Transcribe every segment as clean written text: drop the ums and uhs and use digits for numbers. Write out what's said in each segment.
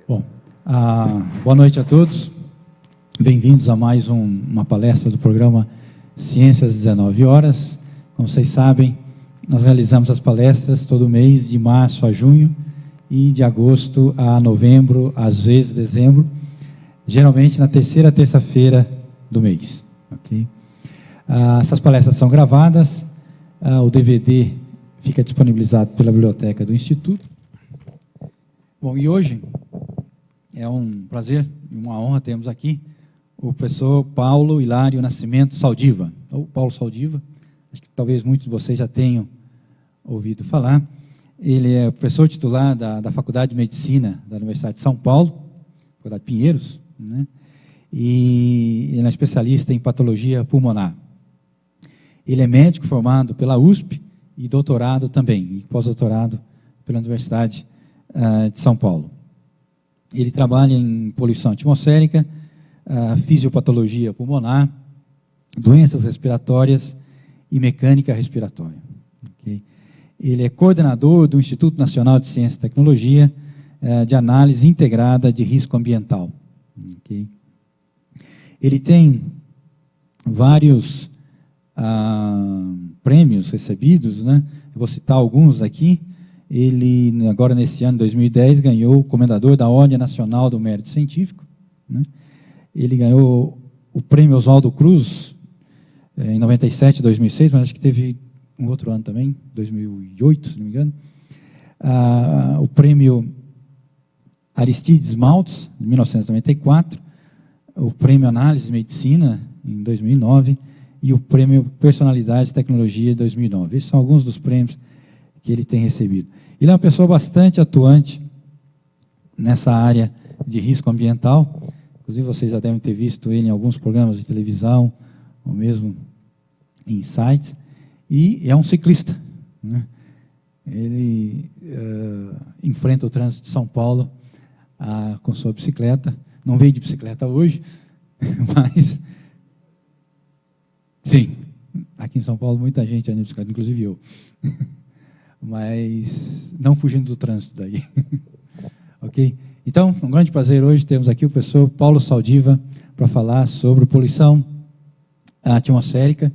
Bom, boa noite a todos. Bem-vindos a mais uma palestra do programa Ciências às 19 horas. Como vocês sabem, nós realizamos as palestras todo mês, de março a junho, e de agosto a novembro, às vezes dezembro, geralmente na terceira terça-feira do mês. Okay? Essas palestras são gravadas, o DVD fica disponibilizado pela biblioteca do Instituto. Bom, e hoje é um prazer e uma honra termos aqui o professor Paulo Hilário Nascimento Saldiva, ou Paulo Saldiva, acho que talvez muitos de vocês já tenham ouvido falar. Ele é professor titular da Faculdade de Medicina da Universidade de São Paulo, Faculdade de Pinheiros, né? E ele é especialista em patologia pulmonar. Ele é médico formado pela USP e doutorado também, e pós-doutorado pela Universidade de São Paulo. Ele trabalha em poluição atmosférica, fisiopatologia pulmonar, doenças respiratórias e mecânica respiratória. Okay? Ele é coordenador do Instituto Nacional de Ciência e Tecnologia de Análise Integrada de Risco Ambiental. Okay? Ele tem vários prêmios recebidos, né? Eu vou citar alguns aqui. Ele, agora nesse ano, 2010, ganhou o Comendador da Ordem Nacional do Mérito Científico, né? Ele ganhou o Prêmio Oswaldo Cruz em 97, 2006, mas acho que teve um outro ano também, 2008, se não me engano. O Prêmio Aristides Maltz, em 1994, o Prêmio Análise de Medicina, em 2009, e o Prêmio Personalidade e Tecnologia, em 2009. Esses são alguns dos prêmios que ele tem recebido. Ele é uma pessoa bastante atuante nessa área de risco ambiental. Inclusive, vocês já devem ter visto ele em alguns programas de televisão, ou mesmo em sites. E é um ciclista, né? Ele enfrenta o trânsito de São Paulo com sua bicicleta. Não veio de bicicleta hoje, mas... Sim, aqui em São Paulo muita gente anda de bicicleta, inclusive eu. Mas não fugindo do trânsito daí. Ok? Então, um grande prazer hoje temos aqui o professor Paulo Saldiva para falar sobre poluição atmosférica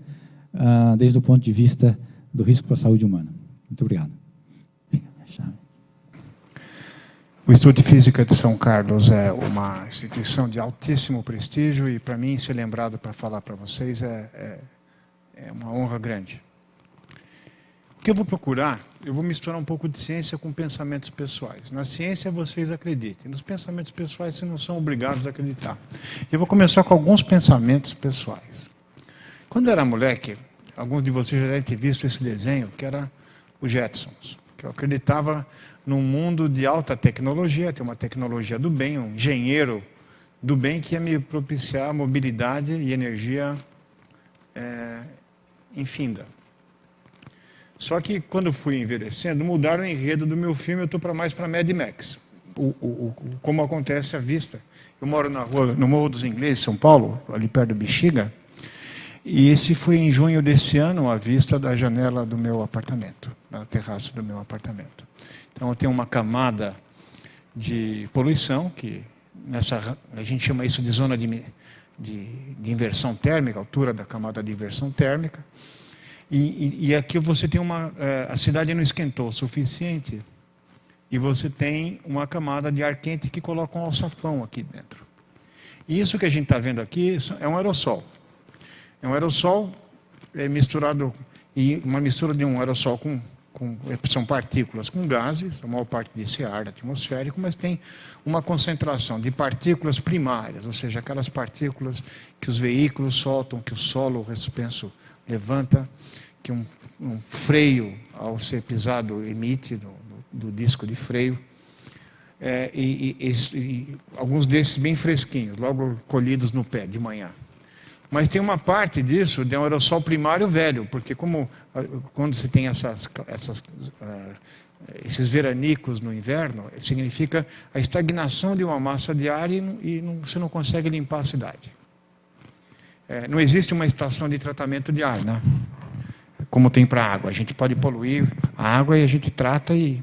desde o ponto de vista do risco para a saúde humana. Muito obrigado. O Instituto de Física de São Carlos é uma instituição de altíssimo prestígio e, para mim, ser lembrado para falar para vocês é uma honra grande. O que eu vou procurar, eu vou misturar um pouco de ciência com pensamentos pessoais. Na ciência, vocês acreditem. Nos pensamentos pessoais, vocês não são obrigados a acreditar. Eu vou começar com alguns pensamentos pessoais. Quando eu era moleque, alguns de vocês já devem ter visto esse desenho, que era os Jetsons. Que eu acreditava num mundo de alta tecnologia, ter uma tecnologia do bem, um engenheiro do bem que ia me propiciar mobilidade e energia infinda. Só que, quando fui envelhecendo, mudaram o enredo do meu filme, eu estou mais para Mad Max. Como acontece à vista. Eu moro no Morro dos Ingleses, São Paulo, ali perto do Bexiga, e esse foi em junho desse ano, à vista da janela do meu apartamento, da terraça do meu apartamento. Então, eu tenho uma camada de poluição, que a gente chama isso de zona de inversão térmica, altura da camada de inversão térmica. E aqui você tem a cidade não esquentou o suficiente e você tem uma camada de ar quente que coloca um alçapão aqui dentro. E isso que a gente está vendo aqui é um aerossol. É um aerossol misturado, e uma mistura de um aerossol são partículas com gases, a maior parte desse ar atmosférico, mas tem uma concentração de partículas primárias, ou seja, aquelas partículas que os veículos soltam, que o solo suspenso levanta, que um freio, ao ser pisado, emite do disco de freio, e alguns desses bem fresquinhos, logo colhidos no pé, de manhã. Mas tem uma parte disso de um aerossol primário velho, porque quando você tem esses veranicos no inverno, significa a estagnação de uma massa de ar e você não consegue limpar a cidade. Não existe uma estação de tratamento de ar, né? Como tem para a água. A gente pode poluir a água e a gente trata e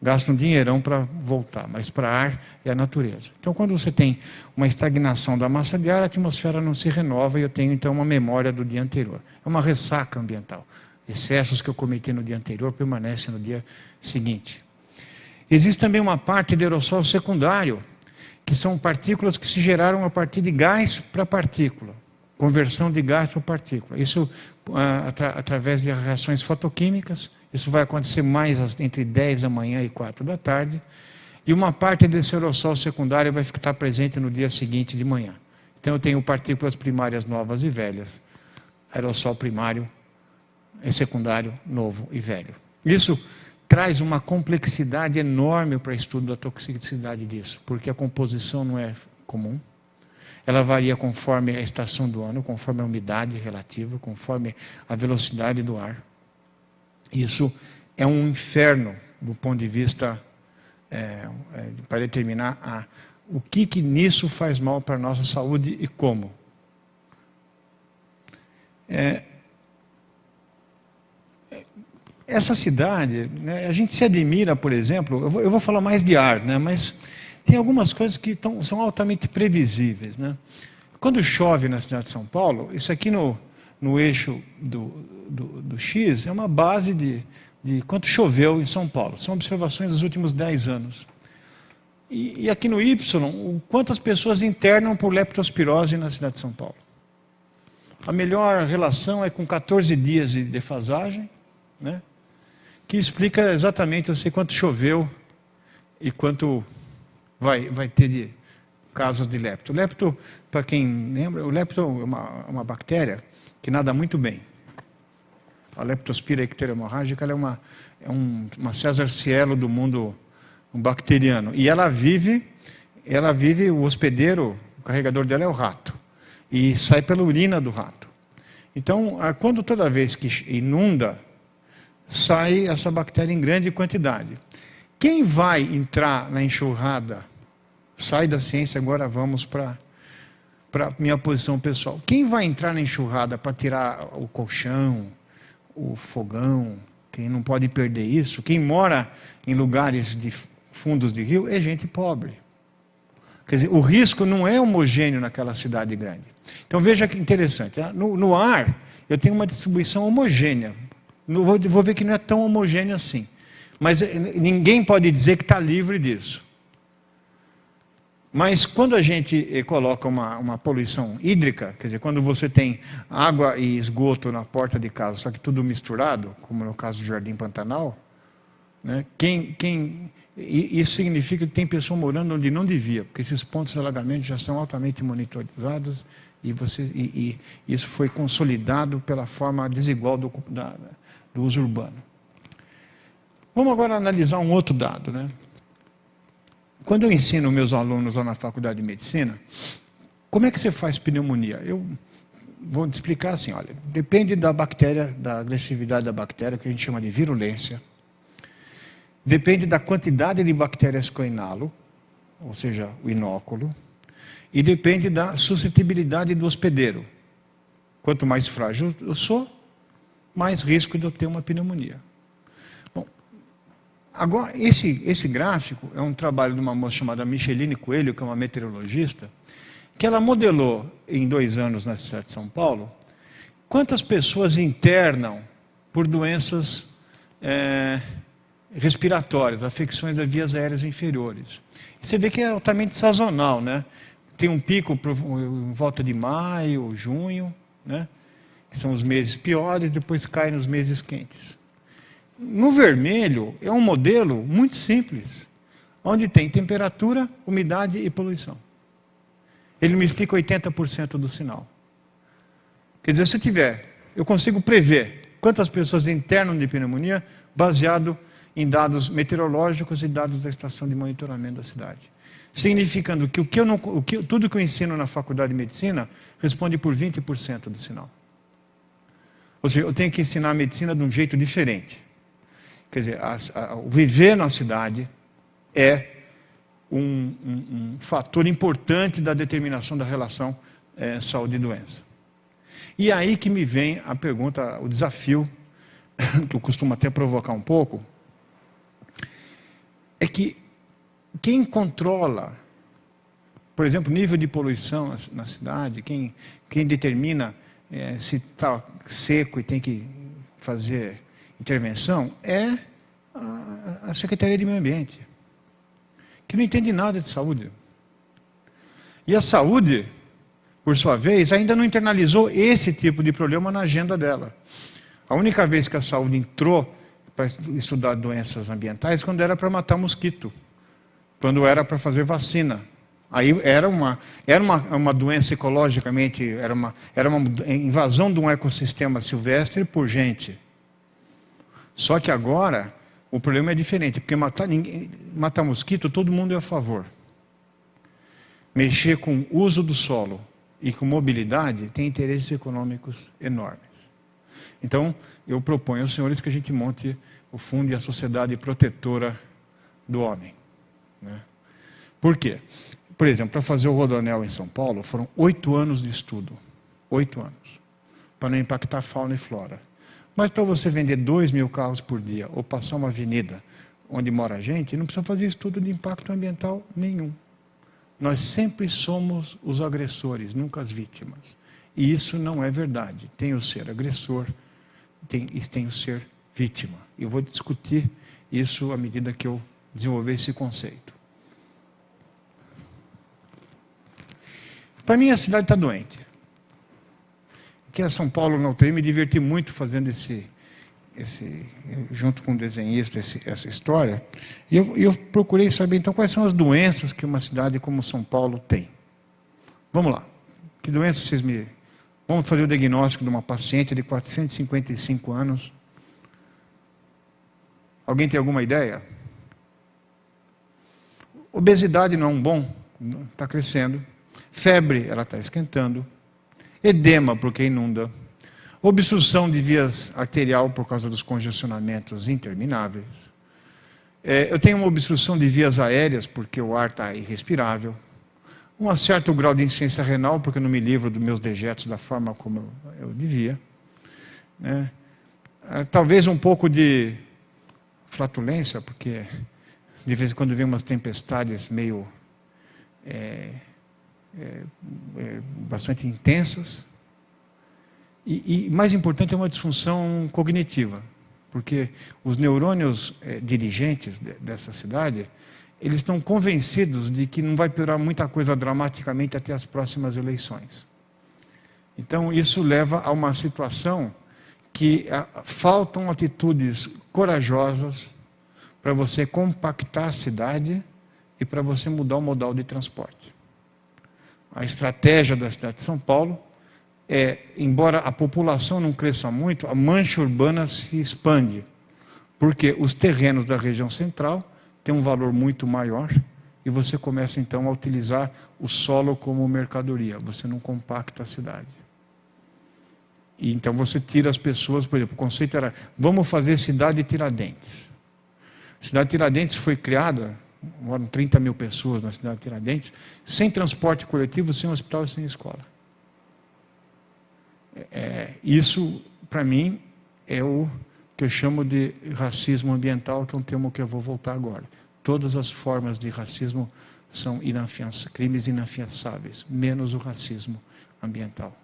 Gasta um dinheirão para voltar, mas para ar é a natureza. Então, quando você tem uma estagnação da massa de ar, a atmosfera não se renova e eu tenho, então, uma memória do dia anterior. É uma ressaca ambiental. Excessos que eu cometi no dia anterior permanecem no dia seguinte. Existe também uma parte de aerossol secundário, que são partículas que se geraram a partir de gás para partícula. Conversão de gás para partícula. Isso através de reações fotoquímicas. Isso vai acontecer mais entre 10 da manhã e 4 da tarde. E uma parte desse aerossol secundário vai estar presente no dia seguinte de manhã. Então eu tenho partículas primárias novas e velhas. Aerossol primário, secundário, novo e velho. Isso traz uma complexidade enorme para o estudo da toxicidade disso, porque a composição não é comum. Ela varia conforme a estação do ano, conforme a umidade relativa, conforme a velocidade do ar. Isso é um inferno do ponto de vista para determinar o que nisso faz mal para a nossa saúde e como. Essa cidade, né, a gente se admira, por exemplo, eu vou falar mais de ar, né, mas tem algumas coisas que são altamente previsíveis. Né? Quando chove na cidade de São Paulo, isso aqui no eixo do X é uma base de quanto choveu em São Paulo. São observações dos últimos 10 anos. E aqui no Y, quantas pessoas internam por leptospirose na cidade de São Paulo? A melhor relação é com 14 dias de defasagem, né? Que explica exatamente, eu sei quanto choveu e quanto vai ter de casos de lepto. O lepto, para quem lembra, o lepto é uma bactéria que nada muito bem. A Leptospira icterohemorrágica ela é uma César Cielo do mundo bacteriano. E ela vive, o hospedeiro, o carregador dela é o rato. E sai pela urina do rato. Então, toda vez que inunda, sai essa bactéria em grande quantidade. Quem vai entrar na enxurrada? Sai da ciência, agora vamos para minha posição pessoal. Quem vai entrar na enxurrada para tirar o colchão, o fogão, quem não pode perder isso, quem mora em lugares de fundos de rio, é gente pobre. Quer dizer, o risco não é homogêneo naquela cidade grande. Então veja que interessante, no ar eu tenho uma distribuição homogênea. Vou ver que não é tão homogênea assim. Mas ninguém pode dizer que está livre disso. Mas quando a gente coloca uma poluição hídrica, quer dizer, quando você tem água e esgoto na porta de casa, só que tudo misturado, como no caso do Jardim Pantanal, né, isso significa que tem pessoa morando onde não devia, porque esses pontos de alagamento já são altamente monitorizados e isso foi consolidado pela forma desigual do uso urbano. Vamos agora analisar um outro dado, né? Quando eu ensino meus alunos lá na Faculdade de Medicina, como é que você faz pneumonia? Eu vou te explicar assim, olha, depende da bactéria, da agressividade da bactéria, que a gente chama de virulência, depende da quantidade de bactérias que eu inalo, ou seja, o inóculo, e depende da suscetibilidade do hospedeiro. Quanto mais frágil eu sou, mais risco de eu ter uma pneumonia. Agora, esse gráfico é um trabalho de uma moça chamada Micheline Coelho, que é uma meteorologista, que ela modelou em 2 anos na cidade de São Paulo, quantas pessoas internam por doenças respiratórias, afecções das vias aéreas inferiores. E você vê que é altamente sazonal, né? Tem um pico em volta de maio, junho, né? Que são os meses piores, depois cai nos meses quentes. No vermelho, é um modelo muito simples, onde tem temperatura, umidade e poluição. Ele me explica 80% do sinal. Quer dizer, eu consigo prever quantas pessoas internam de pneumonia baseado em dados meteorológicos e dados da estação de monitoramento da cidade. Significando que tudo que eu ensino na Faculdade de Medicina responde por 20% do sinal. Ou seja, eu tenho que ensinar a medicina de um jeito diferente. Quer dizer, viver na cidade é um fator importante da determinação da relação saúde e doença. E aí que me vem a pergunta, o desafio, que eu costumo até provocar um pouco. é que quem controla, por exemplo, o nível de poluição na cidade, quem determina se está seco e tem que fazer intervenção, é a Secretaria de Meio Ambiente, que não entende nada de saúde. E a saúde, por sua vez, ainda não internalizou esse tipo de problema na agenda dela. A única vez que a saúde entrou para estudar doenças ambientais, quando era para matar mosquito, quando era para fazer vacina. Aí era uma doença ecologicamente, era uma invasão de um ecossistema silvestre por gente. Só que agora o problema é diferente, porque matar mosquito todo mundo é a favor. Mexer com o uso do solo e com mobilidade tem interesses econômicos enormes. Então, eu proponho aos senhores que a gente monte o Fundo e a Sociedade Protetora do Homem. Né? Por quê? Por exemplo, para fazer o Rodoanel em São Paulo, foram 8 anos de estudo. 8 anos. Para não impactar fauna e flora. Mas para você vender 2.000 carros por dia, ou passar uma avenida onde mora gente, não precisa fazer estudo de impacto ambiental nenhum. Nós sempre somos os agressores, nunca as vítimas. E isso não é verdade. Tem o ser agressor, tem o ser vítima. Eu vou discutir isso à medida que eu desenvolver esse conceito. Para mim, a cidade está doente. Aqui em São Paulo, na UTI, me diverti muito fazendo junto com o desenhista, essa história. E eu procurei saber, então, quais são as doenças que uma cidade como São Paulo tem. Vamos lá. Que doenças vocês me... Vamos fazer o diagnóstico de uma paciente de 455 anos. Alguém tem alguma ideia? Obesidade não é um bom, está crescendo. Febre, ela está esquentando. Edema, porque inunda. Obstrução de vias arterial por causa dos congestionamentos intermináveis. Eu tenho uma obstrução de vias aéreas, porque o ar está irrespirável. Um certo grau de insuficiência renal, porque eu não me livro dos meus dejetos da forma como eu devia. Né? Talvez um pouco de flatulência, porque de vez em quando vem umas tempestades meio... bastante intensas. E mais importante é uma disfunção cognitiva, porque os neurônios dirigentes dessa cidade, eles estão convencidos de que não vai piorar muita coisa dramaticamente até as próximas eleições. Então isso leva a uma situação que faltam atitudes corajosas para você compactar a cidade e para você mudar o modal de transporte. A estratégia da cidade de São Paulo embora a população não cresça muito, a mancha urbana se expande, porque os terrenos da região central têm um valor muito maior e você começa então a utilizar o solo como mercadoria, você não compacta a cidade. E então você tira as pessoas, por exemplo, o conceito era, vamos fazer cidade Tiradentes. A cidade Tiradentes foi criada, moram 30 mil pessoas na cidade Tiradentes, sem transporte coletivo, sem hospital e sem escola. Isso, para mim, é o que eu chamo de racismo ambiental, que é um termo que eu vou voltar agora. Todas as formas de racismo são crimes inafiançáveis, menos o racismo ambiental.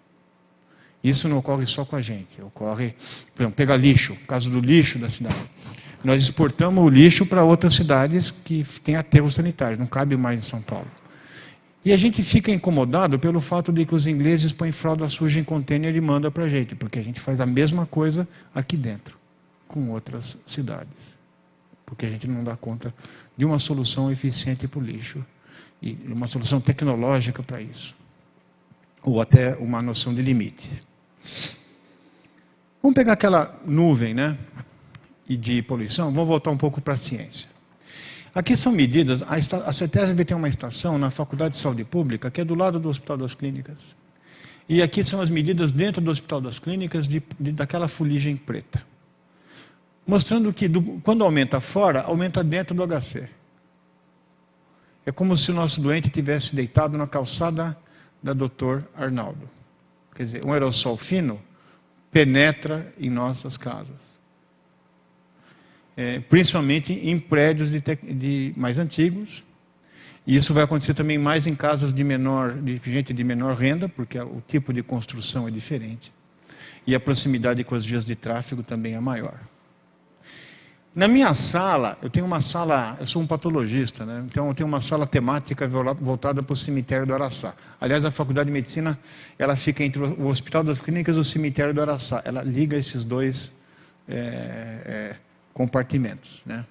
Isso não ocorre só com a gente, ocorre, por exemplo, pega lixo, o caso do lixo da cidade. Nós exportamos o lixo para outras cidades que têm aterros sanitários, não cabe mais em São Paulo. E a gente fica incomodado pelo fato de que os ingleses põem fralda suja em container e mandam para a gente, porque a gente faz a mesma coisa aqui dentro, com outras cidades. Porque a gente não dá conta de uma solução eficiente para o lixo, e uma solução tecnológica para isso. Ou até uma noção de limite. Vamos pegar aquela nuvem, né? E de poluição, vamos voltar um pouco para a ciência. Aqui são medidas, a CETESB tem uma estação na Faculdade de Saúde Pública, que é do lado do Hospital das Clínicas. E aqui são as medidas dentro do Hospital das Clínicas daquela fuligem preta. Mostrando que quando aumenta fora, aumenta dentro do HC. É como se o nosso doente tivesse deitado na calçada da Dr. Arnaldo. Quer dizer, um aerossol fino penetra em nossas casas. principalmente em prédios mais antigos. E isso vai acontecer também mais em casas de gente de menor renda, porque o tipo de construção é diferente. E a proximidade com as vias de tráfego também é maior. Na minha sala, eu sou um patologista, né? Então eu tenho uma sala temática voltada para o cemitério do Araçá. Aliás, a Faculdade de Medicina, ela fica entre o Hospital das Clínicas e o cemitério do Araçá. Ela liga esses dois compartimentos, né?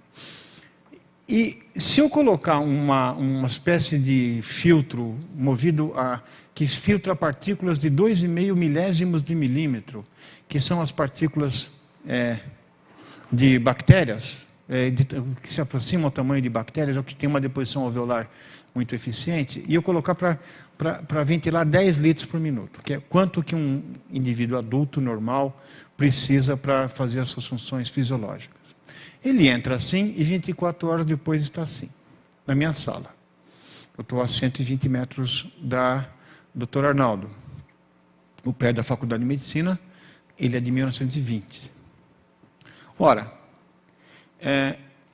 E se eu colocar uma espécie de filtro que filtra partículas de 2,5 milésimos de milímetro, que são as partículas de bactérias, que se aproximam ao tamanho de bactérias, ou que tem uma deposição alveolar muito eficiente, e eu colocar para ventilar 10 litros por minuto, que é quanto que um indivíduo adulto normal precisa para fazer as suas funções fisiológicas. Ele entra assim e 24 horas depois está assim, na minha sala. Eu estou a 120 metros da Dr. Arnaldo. O prédio da Faculdade de Medicina, ele é de 1920. Ora,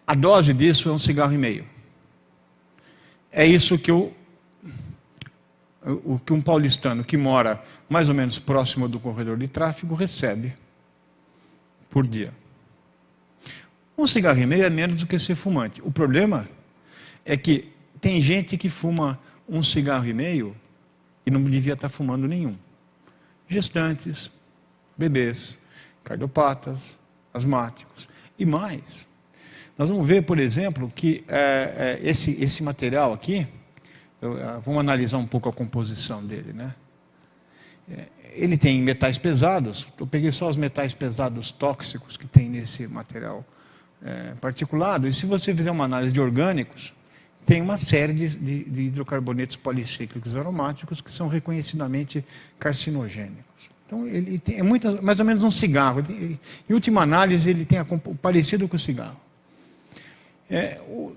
a dose disso é 1,5 cigarros. É isso que um paulistano que mora mais ou menos próximo do corredor de tráfego recebe por dia. 1,5 cigarro é menos do que ser fumante. O problema é que tem gente que fuma 1,5 cigarro e não devia estar fumando nenhum. Gestantes, bebês, cardiopatas, asmáticos e mais. Nós vamos ver, por exemplo, que esse material aqui, vamos analisar um pouco a composição dele, né? Ele tem metais pesados. Eu peguei só os metais pesados tóxicos que tem nesse material particulado, e se você fizer uma análise de orgânicos, tem uma série de hidrocarbonetos policíclicos aromáticos que são reconhecidamente carcinogênicos. Então, ele tem mais ou menos um cigarro. Em última análise, ele tem parecido com o cigarro.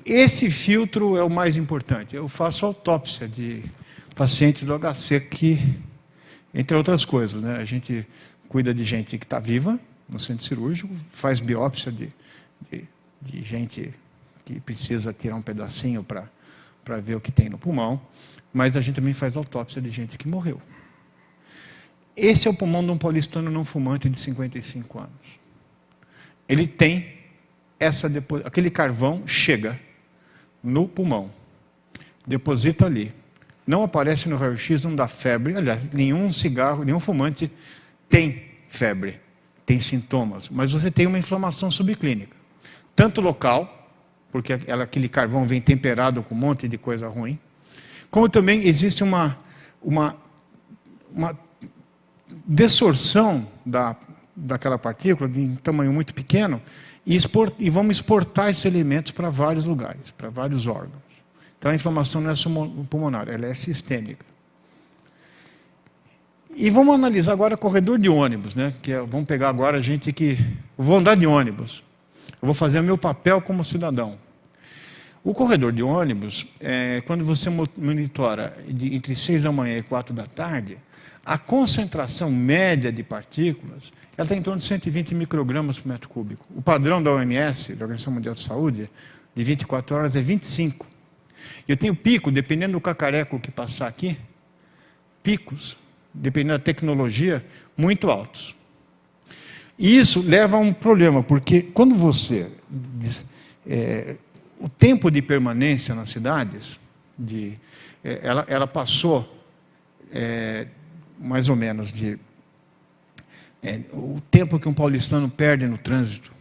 Esse filtro é o mais importante. Eu faço autópsia de pacientes do HC que, entre outras coisas, né, a gente cuida de gente que está viva no centro cirúrgico, faz biópsia de gente que precisa tirar um pedacinho para ver o que tem no pulmão, mas a gente também faz autópsia de gente que morreu. Esse é o pulmão de um paulistano não fumante de 55 anos. Ele tem aquele carvão chega no pulmão, deposita ali, não aparece no raio-x, não dá febre. Aliás, nenhum fumante tem febre, tem sintomas, mas você tem uma inflamação subclínica. Tanto local, porque aquele carvão vem temperado com um monte de coisa ruim, como também existe uma desorção daquela partícula de um tamanho muito pequeno, e vamos exportar esses elementos para vários lugares, para vários órgãos. Então a inflamação não é só pulmonar, ela é sistêmica. E vamos analisar agora corredor de ônibus, né? Vamos pegar agora gente que... Eu vou andar de ônibus. Eu vou fazer o meu papel como cidadão. O corredor de ônibus, quando você monitora entre 6 da manhã e 4 da tarde, a concentração média de partículas está em torno de 120 microgramas por metro cúbico. O padrão da OMS, da Organização Mundial de Saúde, de 24 horas é 25. Eu tenho pico, dependendo do cacareco que passar aqui, picos, dependendo da tecnologia, muito altos. E isso leva a um problema, porque quando você... o tempo de permanência nas cidades, ela passou mais ou menos o tempo que um paulistano perde no trânsito,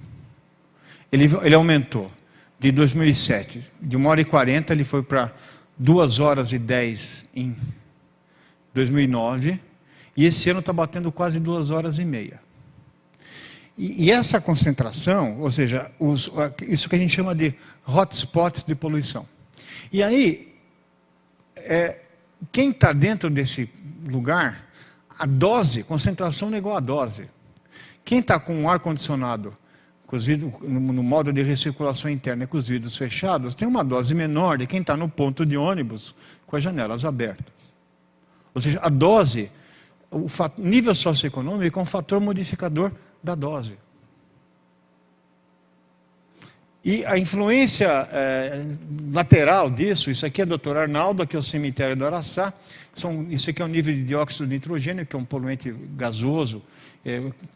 ele aumentou. De 2007, de 1h40, ele foi para 2h10 em 2009, e esse ano está batendo quase 2h30. E essa concentração, ou seja, isso que a gente chama de hotspots de poluição. E aí, quem está dentro desse lugar, a concentração não é igual a dose. Quem está com o ar-condicionado no modo de recirculação interna e com os vidros fechados, tem uma dose menor de quem está no ponto de ônibus com as janelas abertas. Ou seja, a dose, o nível socioeconômico é um fator modificador da dose. E a influência lateral disso, isso aqui é Dr. Arnaldo, aqui é o cemitério do Araçá, isso aqui é o nível de dióxido de nitrogênio, que é um poluente gasoso,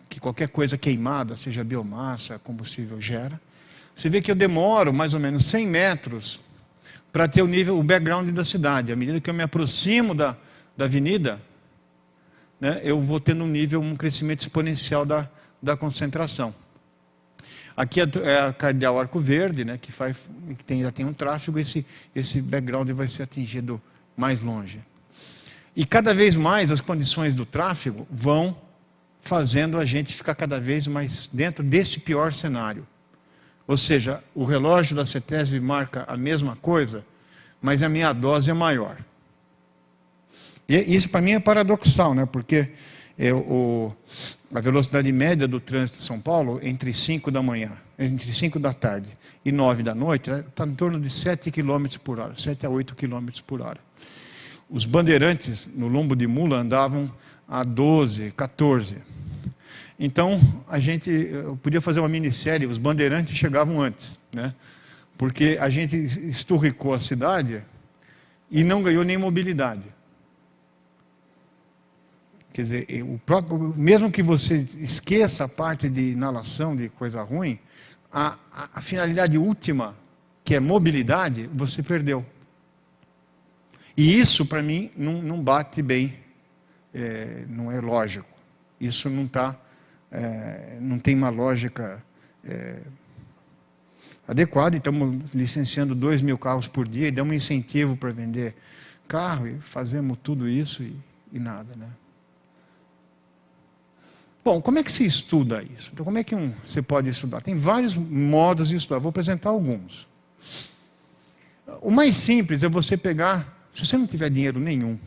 que qualquer coisa queimada, seja biomassa, combustível, gera. Você vê que eu demoro mais ou menos 100 metros para ter o background da cidade. À medida que eu me aproximo da avenida, né, eu vou tendo um crescimento exponencial da concentração. Aqui é a Cardeal Arco Verde, né, que já tem um tráfego, esse background vai ser atingido mais longe. E cada vez mais as condições do tráfego vão fazendo a gente ficar cada vez mais dentro desse pior cenário. Ou seja, o relógio da CETESB marca a mesma coisa, mas a minha dose é maior. E isso para mim é paradoxal, né? Porque a velocidade média do trânsito de São Paulo entre 5 da tarde e 9 da noite está em torno de 7 km por hora, 7 a 8 km por hora. Os bandeirantes no lombo de mula andavam a 12, 14. Então, eu podia fazer uma minissérie, os bandeirantes chegavam antes, né? Porque a gente esturricou a cidade e não ganhou nem mobilidade. Quer dizer, mesmo que você esqueça a parte de inalação, de coisa ruim, a finalidade última, que é mobilidade, você perdeu. E isso, para mim, não bate bem, não é lógico. Isso não tem uma lógica adequada. Estamos licenciando 2.000 carros por dia e damos um incentivo para vender carro, e fazemos tudo isso e nada, né? Bom, como é que se estuda isso? Então, como é que você pode estudar? Tem vários modos de estudar, vou apresentar alguns. O mais simples é você pegar, se você não tiver dinheiro nenhum,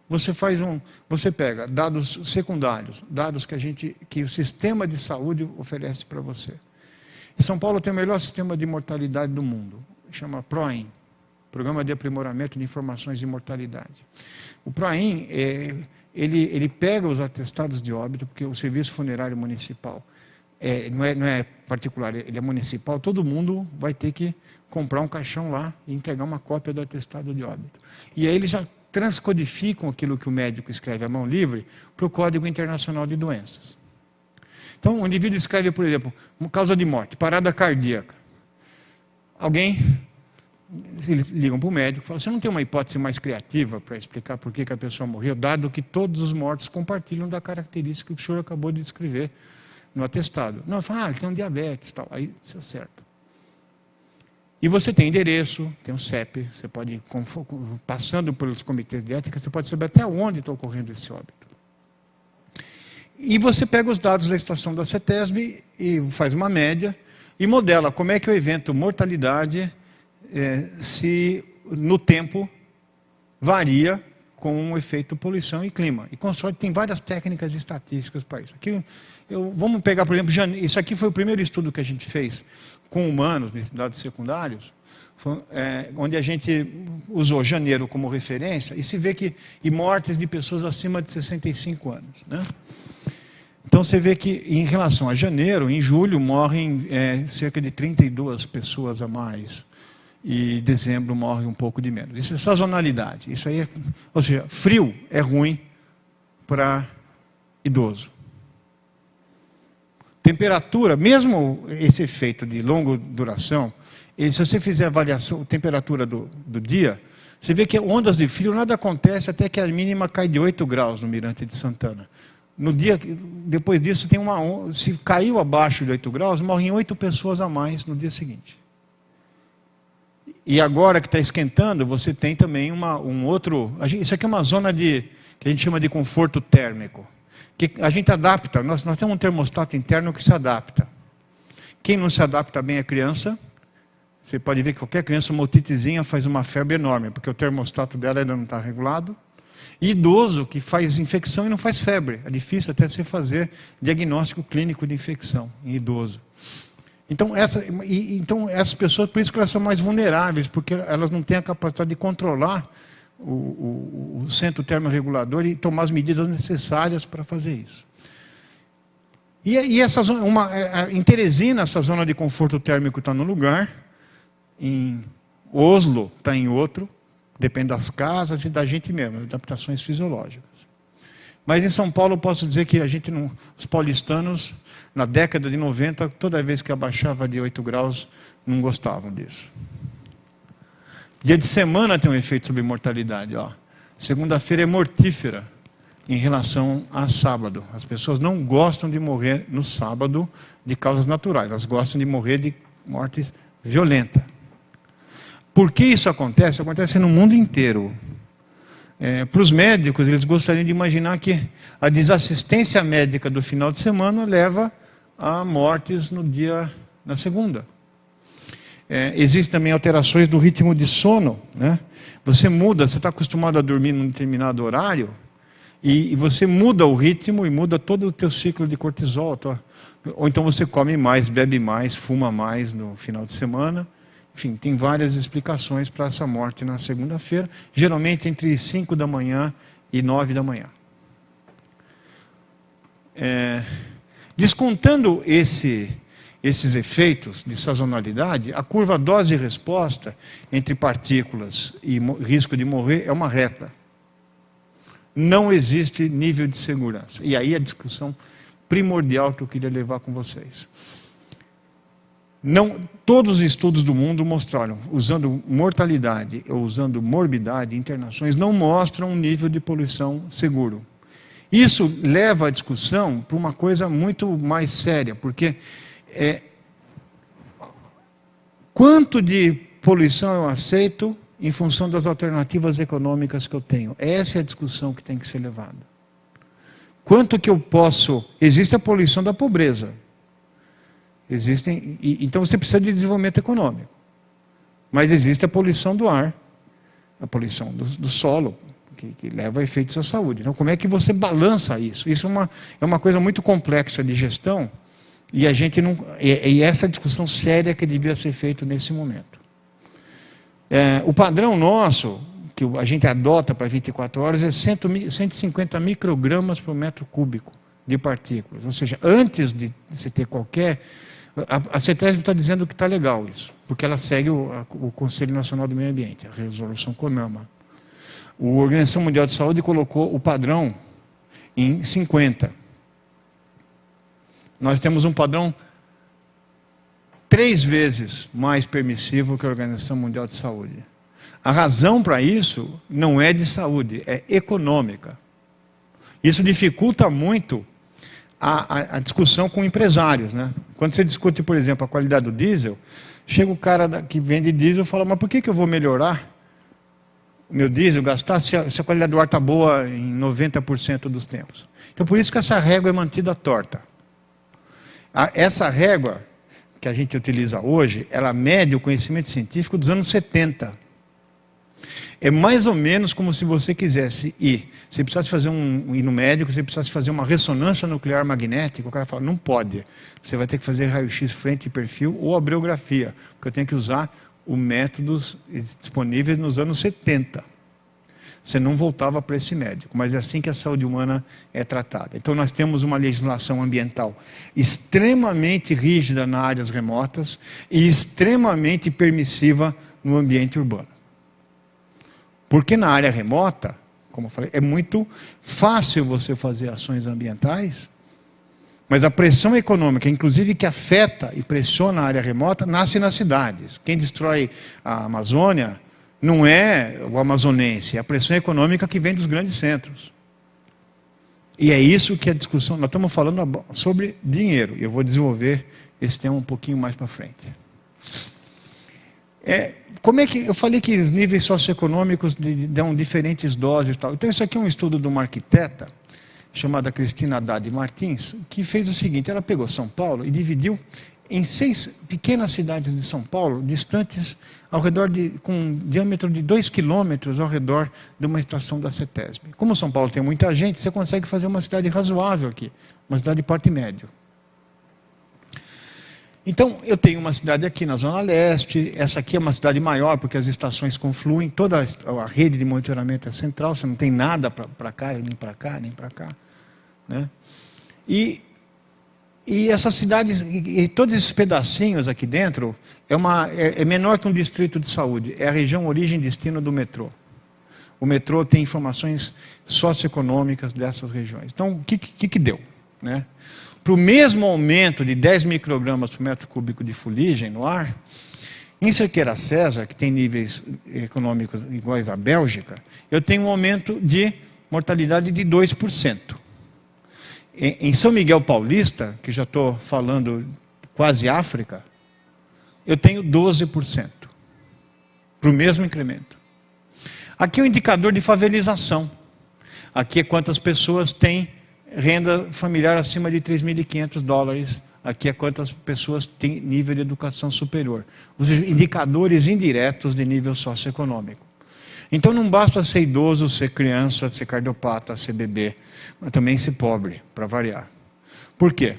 você pega dados secundários, dados que o sistema de saúde oferece para você. Em São Paulo tem o melhor sistema de mortalidade do mundo, chama PROIN, Programa de Aprimoramento de Informações de Mortalidade. O PROIN ele pega os atestados de óbito, porque o serviço funerário municipal não é particular, ele é municipal, todo mundo vai ter que comprar um caixão lá e entregar uma cópia do atestado de óbito. E aí eles já transcodificam aquilo que o médico escreve à mão livre para o Código Internacional de Doenças. Então, o indivíduo escreve, por exemplo, causa de morte, parada cardíaca. Eles ligam para o médico e falam, você não tem uma hipótese mais criativa para explicar por que a pessoa morreu, dado que todos os mortos compartilham da característica que o senhor acabou de descrever no atestado. Não, fala, ele tem um diabetes, tal. Aí você acerta. E você tem endereço, tem um CEP, você pode, passando pelos comitês de ética, você pode saber até onde está ocorrendo esse óbito. E você pega os dados da estação da CETESB e faz uma média e modela como é que o evento mortalidade se no tempo varia com o efeito poluição e clima. E constrói, tem várias técnicas estatísticas para isso. Vamos pegar, por exemplo, isso aqui foi o primeiro estudo que a gente fez com humanos, nesses dados secundários, onde a gente usou janeiro como referência, e se vê e mortes de pessoas acima de 65 anos. Né? Então você vê que em relação a janeiro, em julho morrem cerca de 32 pessoas a mais, e dezembro morre um pouco de menos. Isso é sazonalidade. Isso aí ou seja, frio é ruim para idoso. Temperatura, mesmo esse efeito de longa duração, se você fizer a avaliação, temperatura do dia, você vê que ondas de frio, nada acontece até que a mínima cai de 8 graus no Mirante de Santana. No dia, depois disso, se caiu abaixo de 8 graus, morrem 8 pessoas a mais no dia seguinte. E agora que está esquentando, você tem também isso aqui é uma zona que a gente chama de conforto térmico. Que a gente adapta, nós temos um termostato interno que se adapta. Quem não se adapta bem é criança. Você pode ver que qualquer criança, uma otitezinha, faz uma febre enorme, porque o termostato dela ainda não está regulado. E idoso, que faz infecção e não faz febre. É difícil até você fazer diagnóstico clínico de infecção em idoso. Então, essas pessoas, por isso que elas são mais vulneráveis, porque elas não têm a capacidade de controlar o centro termorregulador e tomar as medidas necessárias para fazer isso. E essa zona, em Teresina, essa zona de conforto térmico está num lugar, em Oslo está em outro, depende das casas e da gente mesmo, adaptações fisiológicas. Mas em São Paulo eu posso dizer que os paulistanos, na década de 90, toda vez que abaixava de 8 graus, não gostavam disso. Dia de semana tem um efeito sobre mortalidade. Segunda-feira é mortífera em relação a sábado. As pessoas não gostam de morrer no sábado de causas naturais, elas gostam de morrer de morte violenta. Por que isso acontece? Acontece no mundo inteiro. Para os médicos, eles gostariam de imaginar que a desassistência médica do final de semana leva a mortes na segunda. Existem também alterações do ritmo de sono, né? Você está acostumado a dormir num determinado horário, e você muda o ritmo e muda todo o teu ciclo de cortisol. Ou então você come mais, bebe mais, fuma mais no final de semana. Enfim, tem várias explicações para essa morte na segunda-feira, geralmente entre 5 da manhã e 9 da manhã. Descontando esses efeitos de sazonalidade, a curva dose-resposta entre partículas e risco de morrer é uma reta. Não existe nível de segurança. E aí a discussão primordial que eu queria levar com vocês. Todos os estudos do mundo mostraram, usando mortalidade ou usando morbidade, internações, não mostram um nível de poluição seguro. Isso leva a discussão para uma coisa muito mais séria, porque quanto de poluição eu aceito em função das alternativas econômicas que eu tenho? Essa é a discussão que tem que ser levada. Quanto que eu posso... Existe a poluição da pobreza. Então você precisa de desenvolvimento econômico. Mas existe a poluição do ar, a poluição do solo, que leva a efeitos à saúde. Então como é que você balança isso? Isso é uma coisa muito complexa de gestão, e a gente não... E essa discussão séria que devia ser feita nesse momento. O padrão nosso, que a gente adota para 24 horas, é 150 microgramas por metro cúbico de partículas. Ou seja, antes de você ter qualquer... A CETESB está dizendo que está legal isso, porque ela segue o Conselho Nacional do Meio Ambiente, a resolução CONAMA. A Organização Mundial de Saúde colocou o padrão em 50. Nós temos um padrão 3 vezes mais permissivo que a Organização Mundial de Saúde. A razão para isso não é de saúde, é econômica. Isso dificulta muito a discussão com empresários, né? Quando você discute, por exemplo, a qualidade do diesel, chega o cara que vende diesel e fala, mas por que eu vou melhorar o meu diesel, gastar, se a qualidade do ar está boa em 90% dos tempos? Então, por isso que essa régua é mantida torta. Essa régua que a gente utiliza hoje, ela mede o conhecimento científico dos anos 70. É mais ou menos como se você quisesse ir. Se precisasse ir no médico, se precisasse fazer uma ressonância nuclear magnética, o cara fala, não pode. Você vai ter que fazer raio-x frente e perfil ou abriografia, porque eu tenho que usar os métodos disponíveis nos anos 70. Você não voltava para esse médico, mas é assim que a saúde humana é tratada. Então nós temos uma legislação ambiental extremamente rígida nas áreas remotas e extremamente permissiva no ambiente urbano. Porque na área remota, como eu falei, é muito fácil você fazer ações ambientais, mas a pressão econômica, inclusive que afeta e pressiona a área remota, nasce nas cidades. Quem destrói a Amazônia não é o amazonense, é a pressão econômica que vem dos grandes centros. E é isso que a discussão... Nós estamos falando sobre dinheiro, e eu vou desenvolver esse tema um pouquinho mais para frente. Como é que eu falei que os níveis socioeconômicos dão diferentes doses e tal? Então isso aqui é um estudo de uma arquiteta chamada Cristina Haddad Martins, que fez o seguinte, ela pegou São Paulo e dividiu em 6 pequenas cidades de São Paulo, distantes ao redor com um diâmetro de 2 quilômetros ao redor de uma estação da CETESB. Como São Paulo tem muita gente, você consegue fazer uma cidade razoável aqui, uma cidade de porte médio. Então, eu tenho uma cidade aqui na Zona Leste, essa aqui é uma cidade maior, porque as estações confluem, toda a rede de monitoramento é central, você não tem nada para cá, nem para cá, nem para cá. Né? E E essas cidades, e todos esses pedacinhos aqui dentro, é menor que um distrito de saúde. É a região origem-destino do metrô. O metrô tem informações socioeconômicas dessas regiões. Então, o que deu? Né? Para o mesmo aumento de 10 microgramas por metro cúbico de fuligem no ar, em Cerqueira César, que tem níveis econômicos iguais à Bélgica, eu tenho um aumento de mortalidade de 2%. Em São Miguel Paulista, que já estou falando quase África, eu tenho 12%, para o mesmo incremento. Aqui é o indicador de favelização. Aqui é quantas pessoas têm renda familiar acima de $3.500. Aqui é quantas pessoas têm nível de educação superior. Ou seja, indicadores indiretos de nível socioeconômico. Então não basta ser idoso, ser criança, ser cardiopata, ser bebê, mas também ser pobre, para variar. Por quê?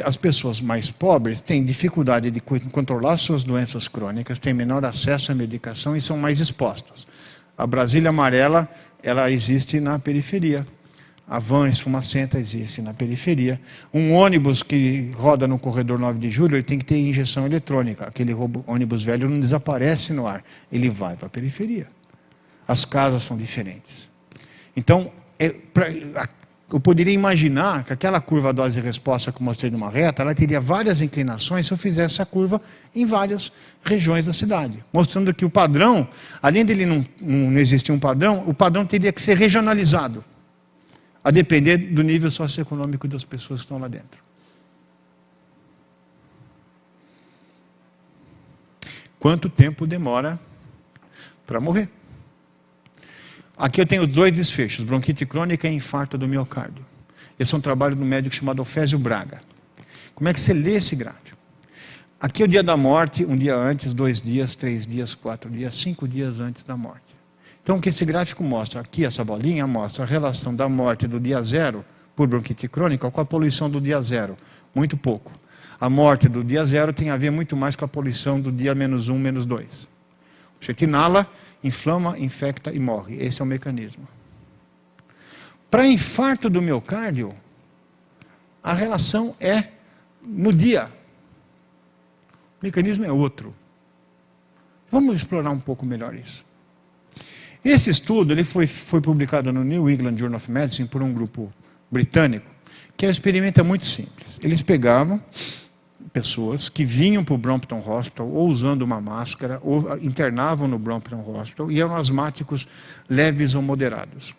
As pessoas mais pobres têm dificuldade de controlar suas doenças crônicas, têm menor acesso à medicação e são mais expostas. A Brasília amarela, ela existe na periferia. A van esfumacenta existe na periferia. Um ônibus que roda no corredor 9 de julho, ele tem que ter injeção eletrônica. Aquele ônibus velho não desaparece no ar, ele vai para a periferia. As casas são diferentes. Então, eu poderia imaginar que aquela curva dose-resposta que eu mostrei numa reta, ela teria várias inclinações se eu fizesse essa curva em várias regiões da cidade. Mostrando que o padrão, além dele não existir um padrão, o padrão teria que ser regionalizado, a depender do nível socioeconômico das pessoas que estão lá dentro. Quanto tempo demora para morrer? Aqui eu tenho 2 desfechos, bronquite crônica e infarto do miocárdio. Esse é um trabalho de um médico chamado Alfésio Braga. Como é que você lê esse gráfico? Aqui é o dia da morte, um dia antes, 2 dias, 3 dias, 4 dias, 5 dias antes da morte. Então o que esse gráfico mostra? Aqui essa bolinha mostra a relação da morte do dia 0 por bronquite crônica com a poluição do dia 0. Muito pouco. A morte do dia 0 tem a ver muito mais com a poluição do dia -1, -2. Você que inala, inflama, infecta e morre. Esse é o mecanismo. Para infarto do miocárdio, a relação é no dia. O mecanismo é outro. Vamos explorar um pouco melhor isso. Esse estudo ele foi publicado no New England Journal of Medicine por um grupo britânico, que é um experimento muito simples. Eles pegavam pessoas que vinham para o Brompton Hospital ou usando uma máscara, ou internavam no Brompton Hospital e eram asmáticos leves ou moderados.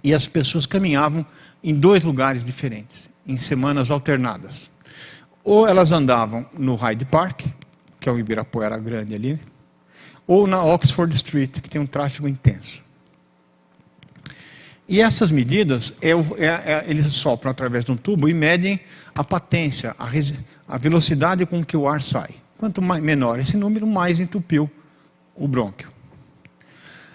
E as pessoas caminhavam em 2 lugares diferentes, em semanas alternadas. Ou elas andavam no Hyde Park, que é o Ibirapuera grande ali, ou na Oxford Street, que tem um tráfego intenso. E essas medidas, eles sopram através de um tubo e medem a patência, a velocidade com que o ar sai. Quanto menor esse número, mais entupiu o brônquio.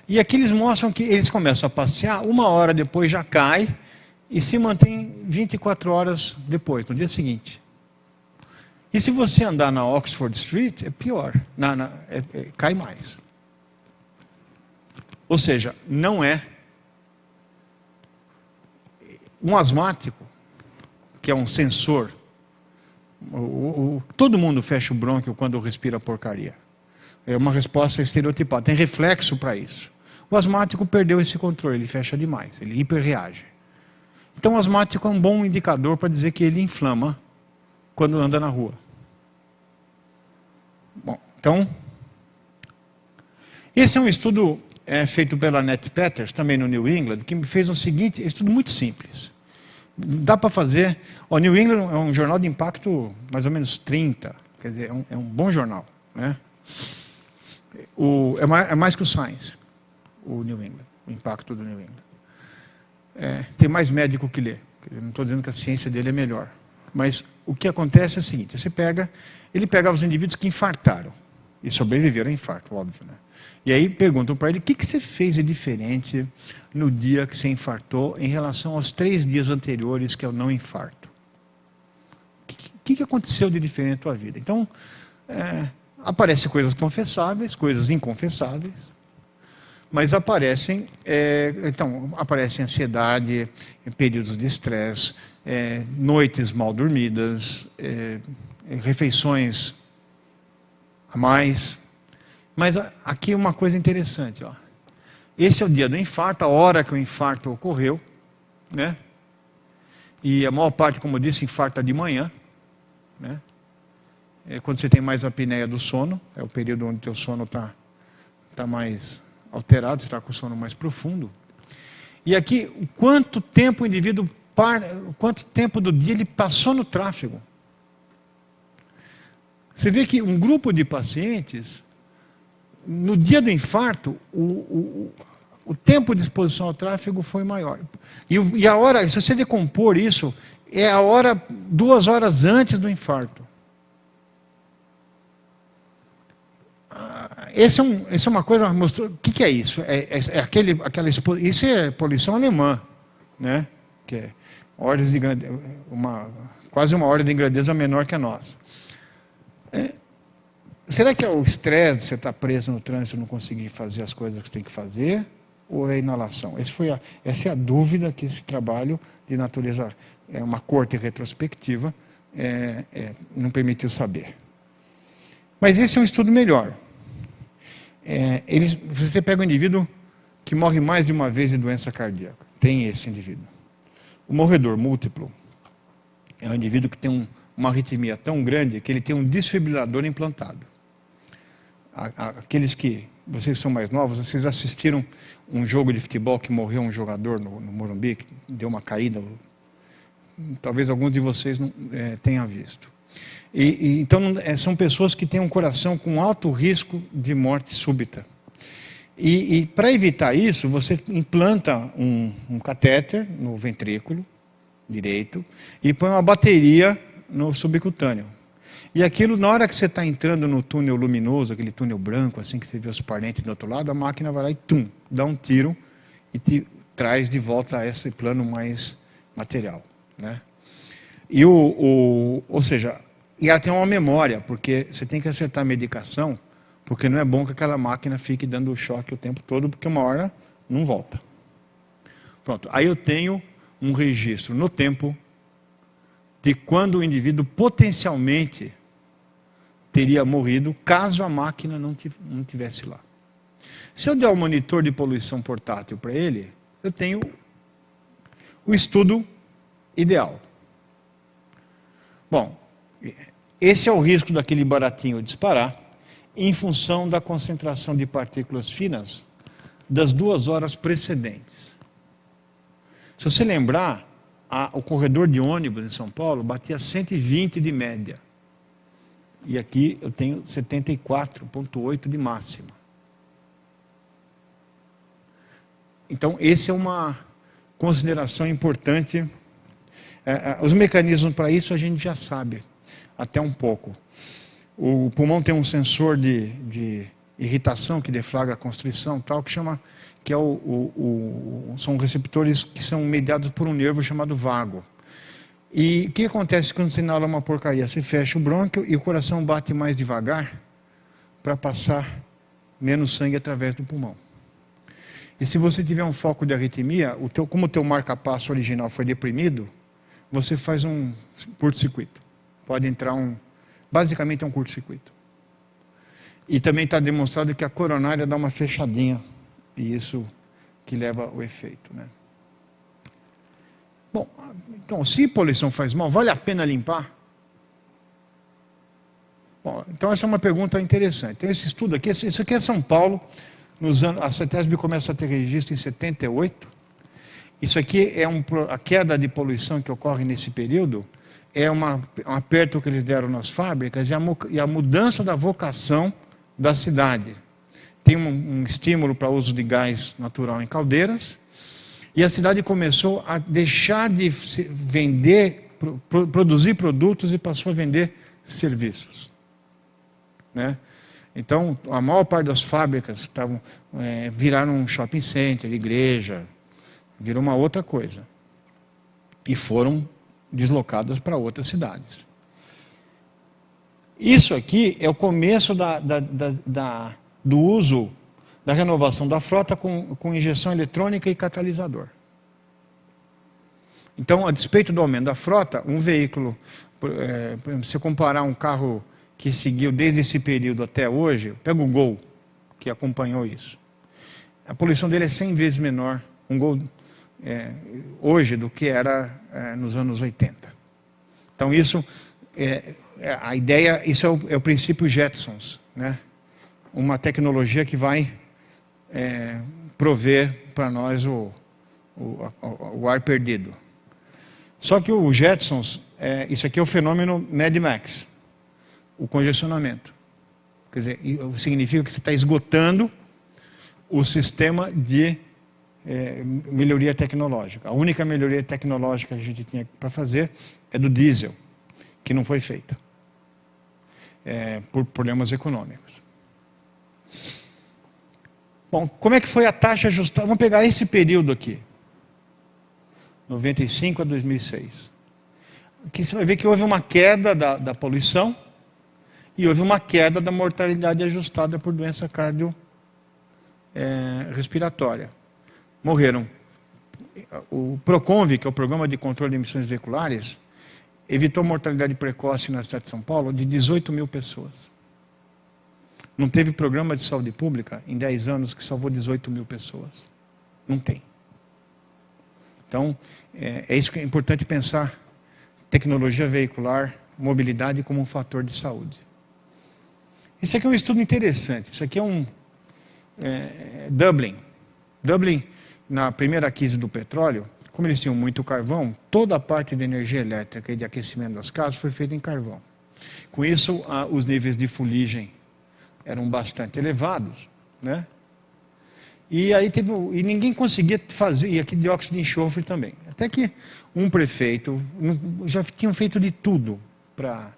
E aqui eles mostram que eles começam a passear, 1 hora depois já cai e se mantém 24 horas depois, no dia seguinte. E se você andar na Oxford Street, é pior, cai mais. Ou seja, não é um asmático, que é um sensor. Todo mundo fecha o brônquio quando respira porcaria. É uma resposta estereotipada, tem reflexo para isso. O asmático perdeu esse controle, ele fecha demais, ele hiperreage. Então o asmático é um bom indicador para dizer que ele inflama quando anda na rua. Bom, então, esse é um estudo feito pela Annette Peters, também no New England, que fez um seguinte, estudo muito simples. Dá para fazer, o New England é um jornal de impacto mais ou menos 30, quer dizer, é um bom jornal, né? É mais que o Science, o New England, o impacto do New England. Tem mais médico que lê, eu não estou dizendo que a ciência dele é melhor, mas o que acontece é o seguinte, ele pegava os indivíduos que infartaram, e sobreviveram a infarto, óbvio, né? E aí perguntam para ele, o que você fez de diferente no dia que você infartou em relação aos 3 dias anteriores que é o não infarto? O que aconteceu de diferente na tua vida? Então, aparecem coisas confessáveis, coisas inconfessáveis, mas aparecem ansiedade, períodos de estresse, noites mal dormidas, refeições a mais. Mas aqui uma coisa interessante, ó. Esse é o dia do infarto, a hora que o infarto ocorreu, né? E a maior parte, como eu disse, infarta de manhã, né? Quando você tem mais apneia do sono, é o período onde o teu sono está mais alterado, você está com o sono mais profundo. E aqui, quanto tempo o indivíduo quanto tempo do dia ele passou no tráfego. Você vê que um grupo de pacientes, no dia do infarto, o tempo de exposição ao tráfego foi maior. E a hora, se você decompor isso, é a hora, 2 horas antes do infarto. Essa é uma coisa, o que é isso? Isso é poluição alemã, né? Que é ordens de grandeza, quase uma ordem de grandeza menor que a nossa. Será que é o estresse de você estar preso no trânsito e não conseguir fazer as coisas que você tem que fazer? Ou é a inalação? Essa é a dúvida que esse trabalho de natureza, uma corte retrospectiva, não permitiu saber. Mas esse é um estudo melhor. Você pega um indivíduo que morre mais de uma vez de doença cardíaca. Tem esse indivíduo. O morredor múltiplo é um indivíduo que tem uma arritmia tão grande que ele tem um desfibrilador implantado. Aqueles que, vocês são mais novos, vocês assistiram um jogo de futebol que morreu um jogador no Morumbi, que deu uma caída. Talvez alguns de vocês não tenham visto. Então, são pessoas que têm um coração com alto risco de morte súbita. E para evitar isso, você implanta um catéter no ventrículo direito e põe uma bateria no subcutâneo. E aquilo, na hora que você está entrando no túnel luminoso, aquele túnel branco, assim que você vê os parentes do outro lado, a máquina vai lá e dá um tiro e te traz de volta a esse plano mais material, né? Ou seja, e ela tem uma memória, porque você tem que acertar a medicação, porque não é bom que aquela máquina fique dando choque o tempo todo, porque uma hora não volta. Pronto, aí eu tenho um registro no tempo de quando o indivíduo potencialmente teria morrido caso a máquina não tivesse lá. Se eu der um monitor de poluição portátil para ele, eu tenho o estudo ideal. Bom, esse é o risco daquele baratinho disparar em função da concentração de partículas finas das 2 horas precedentes. Se você lembrar, o corredor de ônibus em São Paulo batia 120 de média. E aqui eu tenho 74,8 de máxima. Então, essa é uma consideração importante. Os mecanismos para isso a gente já sabe, até um pouco. O pulmão tem um sensor de irritação que deflagra a constrição, tal, que são receptores que são mediados por um nervo chamado vago. E o que acontece quando você inala uma porcaria? Você fecha o brônquio e o coração bate mais devagar para passar menos sangue através do pulmão. E se você tiver um foco de arritmia, como o teu marca-passo original foi deprimido, você faz um curto-circuito. Pode entrar basicamente é um curto-circuito. E também está demonstrado que a coronária dá uma fechadinha, e isso que leva ao efeito, né? Bom, então, se poluição faz mal, vale a pena limpar? Bom, então essa é uma pergunta interessante. Então, esse estudo aqui, isso aqui é São Paulo, a CETESB começa a ter registro em 78. Isso aqui é a queda de poluição que ocorre nesse período, é um aperto que eles deram nas fábricas e a mudança da vocação da cidade. Tem um estímulo para o uso de gás natural em caldeiras, e a cidade começou a deixar de produzir produtos e passou a vender serviços, né? Então, a maior parte das fábricas viraram um shopping center, igreja, virou uma outra coisa. E foram deslocadas para outras cidades. Isso aqui é o começo do uso da renovação da frota com injeção eletrônica e catalisador. Então, a despeito do aumento da frota, um veículo, se comparar um carro que seguiu desde esse período até hoje, pega o Gol, que acompanhou isso. A poluição dele é 100 vezes menor, um Gol hoje, do que era nos anos 80. Então, isso a ideia, isso é o princípio Jetsons, né? Uma tecnologia que vai prover para nós o ar perdido. Só que o Jetsons, isso aqui é o fenômeno Mad Max, o congestionamento. Quer dizer, significa que você está esgotando o sistema de melhoria tecnológica. A única melhoria tecnológica que a gente tinha para fazer é do diesel, que não foi feita, por problemas econômicos. Bom, como é que foi a taxa ajustada? Vamos pegar esse período aqui, 95 a 2006. Aqui você vai ver que houve uma queda da poluição e houve uma queda da mortalidade ajustada por doença cardiorrespiratória. Morreram. O PROCONVE, que é o Programa de Controle de Emissões Veiculares, evitou mortalidade precoce na cidade de São Paulo de 18 mil pessoas. Não teve programa de saúde pública em 10 anos que salvou 18 mil pessoas. Não tem. Então, é isso que é importante pensar. Tecnologia veicular, mobilidade como um fator de saúde. Isso aqui é um estudo interessante. Isso aqui é Dublin. Dublin, na primeira crise do petróleo, como eles tinham muito carvão, toda a parte de energia elétrica e de aquecimento das casas foi feita em carvão. Com isso, os níveis de fuligem eram bastante elevados, né? E aí ninguém conseguia fazer, e aqui dióxido de enxofre também. Até que um prefeito, já tinham feito de tudo para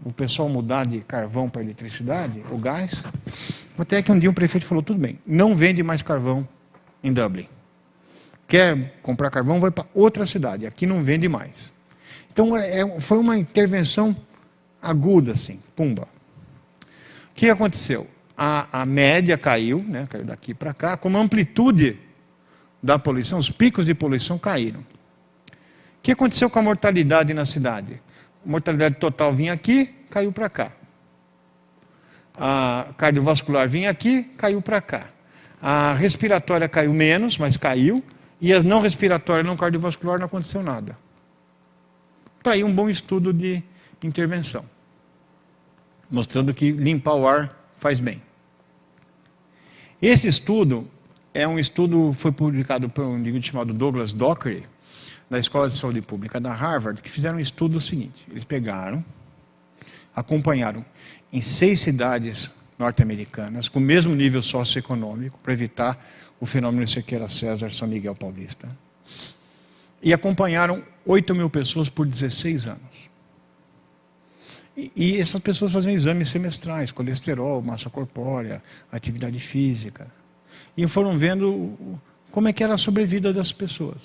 o pessoal mudar de carvão para eletricidade, o gás, até que um dia um prefeito falou, tudo bem, não vende mais carvão em Dublin. Quer comprar carvão, vai para outra cidade, aqui não vende mais. Então foi uma intervenção aguda, assim, pumba. O que aconteceu? A média caiu, né, caiu daqui para cá, como a amplitude da poluição, os picos de poluição caíram. O que aconteceu com a mortalidade na cidade? A mortalidade total vinha aqui, caiu para cá. A cardiovascular vinha aqui, caiu para cá. A respiratória caiu menos, mas caiu. E a não respiratória, não cardiovascular, não aconteceu nada. Está aí um bom estudo de intervenção, mostrando que limpar o ar faz bem. Esse estudo foi publicado por um indivíduo chamado Douglas Dockery, da Escola de Saúde Pública da Harvard, que fizeram um estudo seguinte. Eles pegaram, acompanharam em 6 cidades norte-americanas, com o mesmo nível socioeconômico, para evitar o fenômeno Sequeira César, São Miguel Paulista, e acompanharam 8 mil pessoas por 16 anos. E essas pessoas faziam exames semestrais, colesterol, massa corpórea, atividade física. E foram vendo como é que era a sobrevida das pessoas.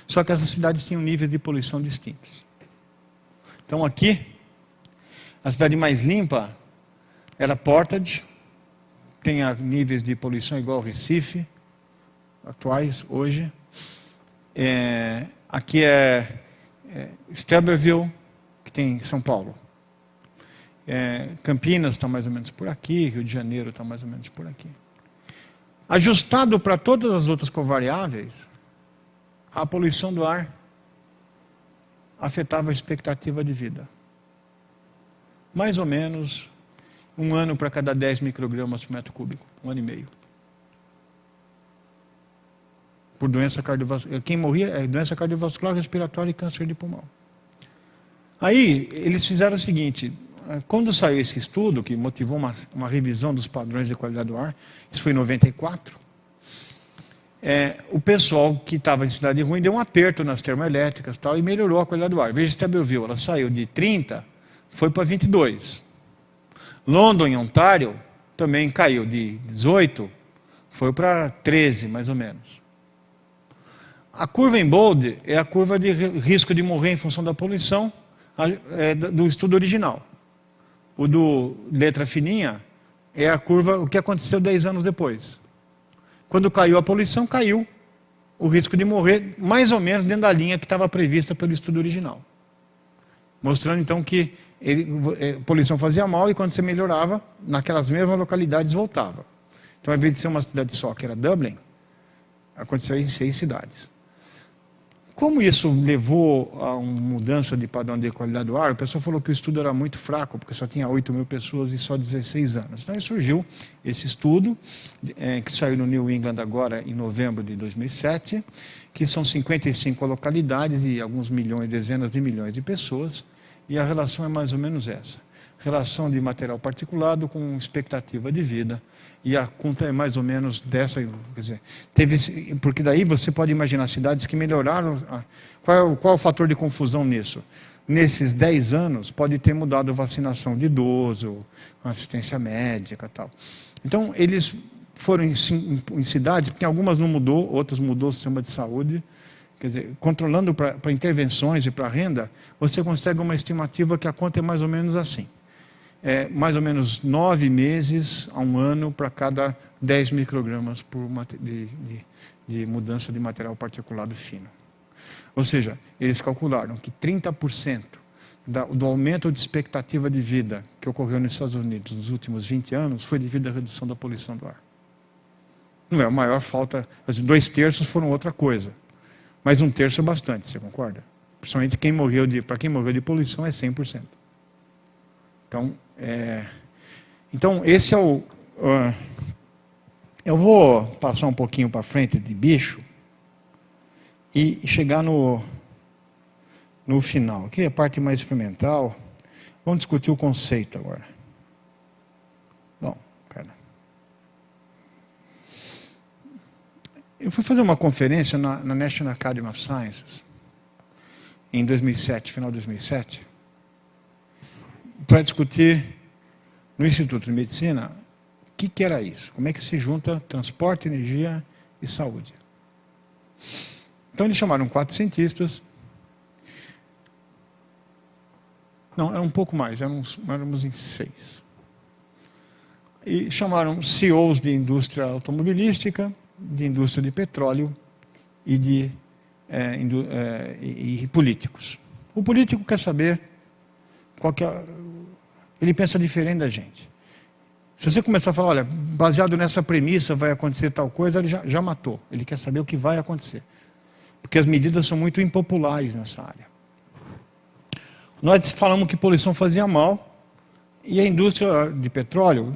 Só que essas cidades tinham níveis de poluição distintos. Então aqui, a cidade mais limpa era Portage, tem níveis de poluição igual ao Recife, atuais hoje. Aqui é Steubenville, que tem em São Paulo. Campinas está mais ou menos por aqui, Rio de Janeiro está mais ou menos por aqui. Ajustado para todas as outras covariáveis, a poluição do ar afetava a expectativa de vida. Mais ou menos 1 ano para cada 10 microgramas por metro cúbico, 1 ano e meio. Por doença cardiovascular. Quem morria é doença cardiovascular, respiratória e câncer de pulmão. Aí, eles fizeram o seguinte, quando saiu esse estudo, que motivou uma revisão dos padrões de qualidade do ar, isso foi em 94, o pessoal que estava em cidade ruim deu um aperto nas termoelétricas tal, e melhorou a qualidade do ar. Veja Steubenville, ela saiu de 30, foi para 22. London, em Ontário, também caiu de 18, foi para 13, mais ou menos. A curva em bold é a curva de risco de morrer em função da poluição do estudo original. O do letra fininha é a curva, o que aconteceu 10 anos depois. Quando caiu a poluição, caiu o risco de morrer mais ou menos dentro da linha que estava prevista pelo estudo original. Mostrando então que a poluição fazia mal e quando você melhorava, naquelas mesmas localidades voltava. Então, ao invés de ser uma cidade só, que era Dublin, aconteceu em 6 cidades. Como isso levou a uma mudança de padrão de qualidade do ar, o pessoal falou que o estudo era muito fraco, porque só tinha 8.000 pessoas e só 16 anos. Então, aí surgiu esse estudo, que saiu no New England agora, em novembro de 2007, que são 55 localidades e alguns milhões, dezenas de milhões de pessoas, e a relação é mais ou menos essa. Relação de material particulado com expectativa de vida. E a conta é mais ou menos dessa, quer dizer, porque daí você pode imaginar cidades que melhoraram. Qual é o fator de confusão nisso? Nesses 10 anos, pode ter mudado a vacinação de idoso, assistência médica e tal. Então, eles foram em cidades, porque algumas não mudou, outras mudou o sistema de saúde. Quer dizer, controlando para intervenções e para renda, você consegue uma estimativa que a conta é mais ou menos assim. Mais ou menos 9 meses a 1 ano para cada 10 microgramas de mudança de material particulado fino. Ou seja, eles calcularam que 30% do aumento de expectativa de vida que ocorreu nos Estados Unidos nos últimos 20 anos foi devido à redução da poluição do ar. Não é a maior falta, 2/3 foram outra coisa, mas 1/3 é bastante, você concorda? Principalmente para quem morreu de poluição é 100%. Então, esse é o... eu vou passar um pouquinho para frente de bicho e chegar no final. Aqui é a parte mais experimental. Vamos discutir o conceito agora. Bom, cara. Eu fui fazer uma conferência na National Academy of Sciences em 2007, final de 2007, para discutir no Instituto de Medicina o que era isso, como é que se junta transporte, energia e saúde. Então eles chamaram 4 cientistas, não, era um pouco mais, éramos em 6. E chamaram CEOs de indústria automobilística, de indústria de petróleo e e políticos. O político quer saber qual que é... Ele pensa diferente da gente. Se você começar a falar, olha, baseado nessa premissa vai acontecer tal coisa, ele já matou. Ele quer saber o que vai acontecer. Porque as medidas são muito impopulares nessa área. Nós falamos que poluição fazia mal, e a indústria de petróleo,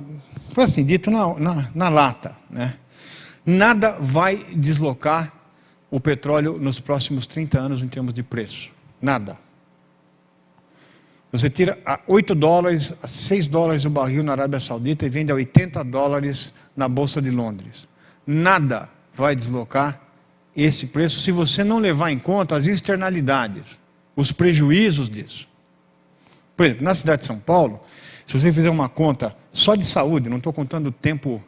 foi assim, dito na lata, né? Nada vai deslocar o petróleo nos próximos 30 anos em termos de preço. Nada. Você tira a $8, a $6 o barril na Arábia Saudita e vende a $80 na Bolsa de Londres. Nada vai deslocar esse preço se você não levar em conta as externalidades, os prejuízos disso. Por exemplo, na cidade de São Paulo, se você fizer uma conta só de saúde, não estou contando tempo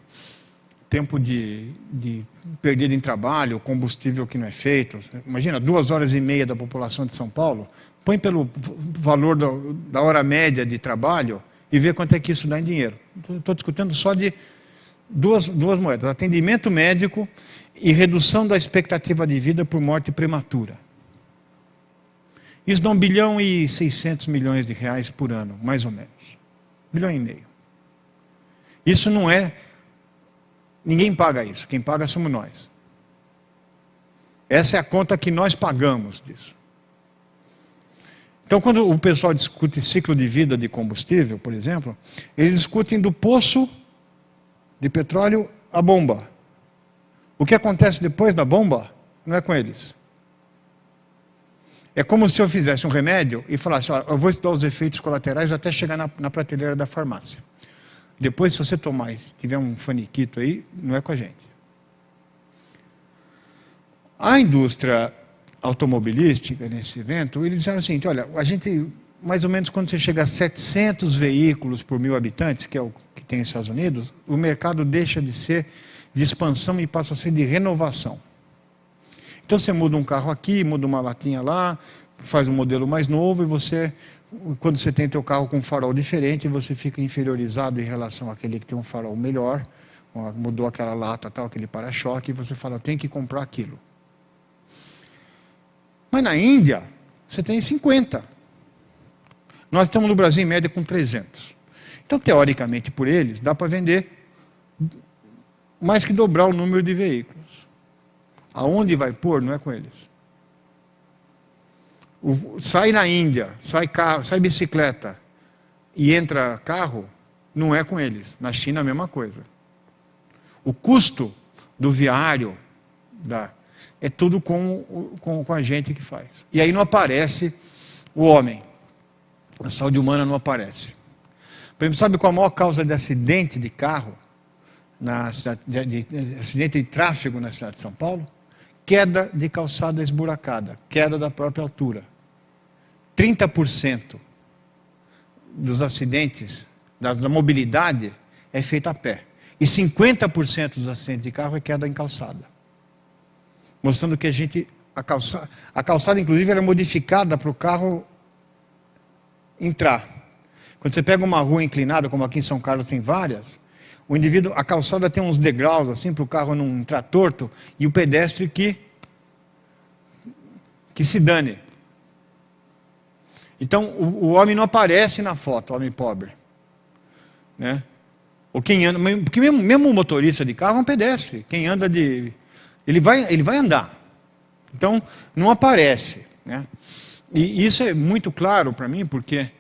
de perdido em trabalho, combustível que não é feito. Imagina, 2h30 da população de São Paulo, põe pelo valor da hora média de trabalho e vê quanto é que isso dá em dinheiro. Estou discutindo só de duas moedas, atendimento médico e redução da expectativa de vida por morte prematura. Isso dá 1,6 bilhão de reais por ano, mais ou menos. 1,5 bilhão. Isso não é... Ninguém paga isso, quem paga somos nós. Essa é a conta que nós pagamos disso. Então, quando o pessoal discute ciclo de vida de combustível, por exemplo, eles discutem do poço de petróleo à bomba. O que acontece depois da bomba não é com eles. É como se eu fizesse um remédio e falasse, ó, eu vou estudar os efeitos colaterais até chegar na prateleira da farmácia. Depois, se você tomar e tiver um faniquito aí, não é com a gente. A indústria automobilística, nesse evento, eles disseram assim, olha, a gente, mais ou menos quando você chega a 700 veículos por 1.000 habitantes, que é o que tem nos Estados Unidos, o mercado deixa de ser de expansão e passa a ser de renovação. Então você muda um carro aqui, muda uma latinha lá, faz um modelo mais novo e você... Quando você tem teu carro com um farol diferente, você fica inferiorizado em relação àquele que tem um farol melhor, mudou aquela lata, tal, aquele para-choque, e você fala, tem que comprar aquilo. Mas na Índia, você tem 50. Nós estamos no Brasil, em média, com 300. Então, teoricamente, por eles, dá para vender mais que dobrar o número de veículos. Aonde vai pôr, não é com eles. Sai na Índia, sai carro, sai bicicleta e entra carro, não é com eles. Na China, a mesma coisa. O custo do viário é tudo com a gente que faz. E aí não aparece o homem. A saúde humana não aparece. Por exemplo, sabe qual a maior causa de acidente de carro, acidente de tráfego na cidade de São Paulo? Queda de calçada esburacada, queda da própria altura. 30% dos acidentes, da mobilidade, é feita a pé. E 50% dos acidentes de carro é queda em calçada. Mostrando que a calçada, inclusive, era modificada para o carro entrar. Quando você pega uma rua inclinada, como aqui em São Carlos tem várias, a calçada tem uns degraus assim para o carro não entrar torto, e o pedestre que se dane. Então, o homem não aparece na foto, o homem pobre. Né? Ou quem anda, porque mesmo o motorista de carro é um pedestre. Quem anda ele vai andar. Então, não aparece. Né? E isso é muito claro para mim, porque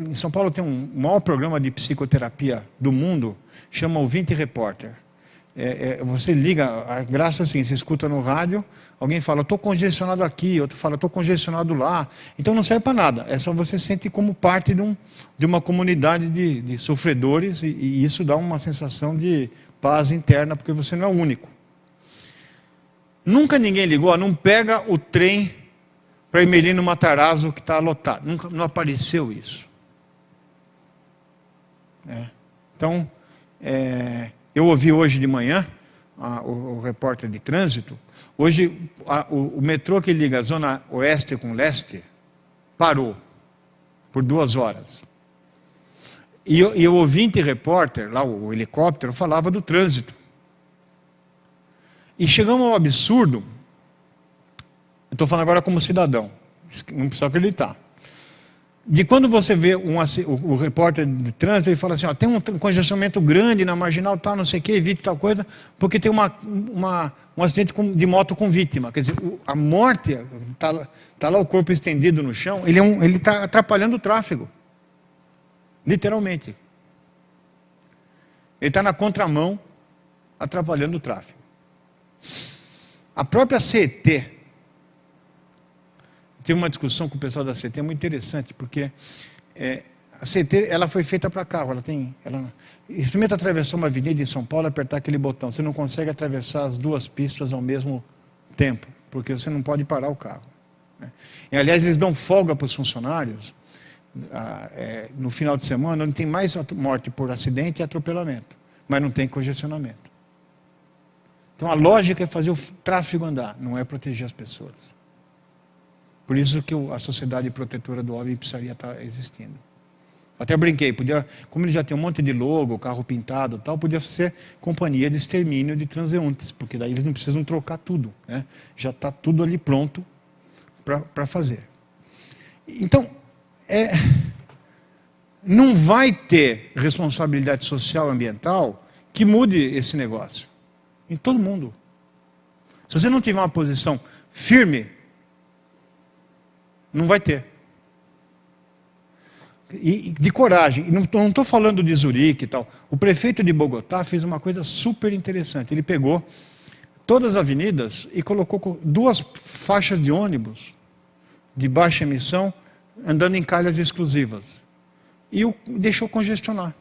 em São Paulo tem um maior programa de psicoterapia do mundo, chama Ouvinte Repórter. Você liga, a graça assim, você escuta no rádio, alguém fala, estou congestionado aqui, outro fala, estou congestionado lá. Então não serve para nada, é só você se sentir como parte de uma comunidade de sofredores, e isso dá uma sensação de paz interna, porque você não é o único. Nunca ninguém ligou, não pega o trem para Emelino Matarazzo que está lotado. Nunca, não apareceu isso. Então, eu ouvi hoje de manhã o repórter de trânsito. Hoje, o metrô que liga a zona oeste com leste parou por 2 horas. E o ouvinte repórter, lá o helicóptero, falava do trânsito. E chegamos ao absurdo. Eu estou falando agora como cidadão, não precisa acreditar. De quando você vê o repórter de trânsito, ele fala assim, tem um congestionamento grande na marginal, tal, não sei o que, evite tal coisa, porque tem um acidente de moto com vítima. Quer dizer, a morte, está lá o corpo estendido no chão, ele está atrapalhando o tráfego. Literalmente. Ele está na contramão, atrapalhando o tráfego. A própria CET, tive uma discussão com o pessoal da CET, muito interessante, porque a CET ela foi feita para carro. Experimenta atravessar uma avenida em São Paulo e apertar aquele botão. Você não consegue atravessar as 2 pistas ao mesmo tempo, porque você não pode parar o carro. Né? E, aliás, eles dão folga para os funcionários. No final de semana, onde tem mais morte por acidente e atropelamento, mas não tem congestionamento. Então, a lógica é fazer o tráfego andar, não é proteger as pessoas. Por isso que a Sociedade Protetora do Homem precisaria estar existindo. Até brinquei, como ele já tem um monte de logo, carro pintado e tal, podia ser companhia de extermínio de transeuntes, porque daí eles não precisam trocar tudo. Né? Já está tudo ali pronto para fazer. Então, não vai ter responsabilidade social e ambiental que mude esse negócio. Em todo mundo. Se você não tiver uma posição firme, não vai ter. E de coragem. Não estou falando de Zurique e tal. O prefeito de Bogotá fez uma coisa super interessante. Ele pegou todas as avenidas e colocou 2 faixas de ônibus de baixa emissão andando em calhas exclusivas. E deixou congestionar.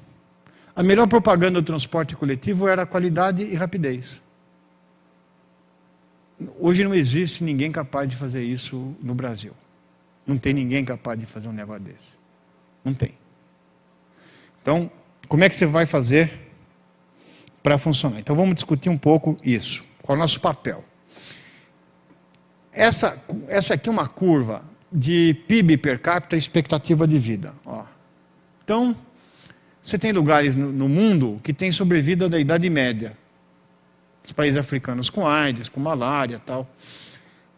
A melhor propaganda do transporte coletivo era qualidade e rapidez. Hoje não existe ninguém capaz de fazer isso no Brasil. Não tem ninguém capaz de fazer um negócio desse. Não tem. Então, como é que você vai fazer para funcionar? Então, vamos discutir um pouco isso. Qual é o nosso papel? Essa aqui é uma curva de PIB per capita e expectativa de vida. Então, você tem lugares no mundo que têm sobrevida da Idade Média. Os países africanos com AIDS, com malária e tal.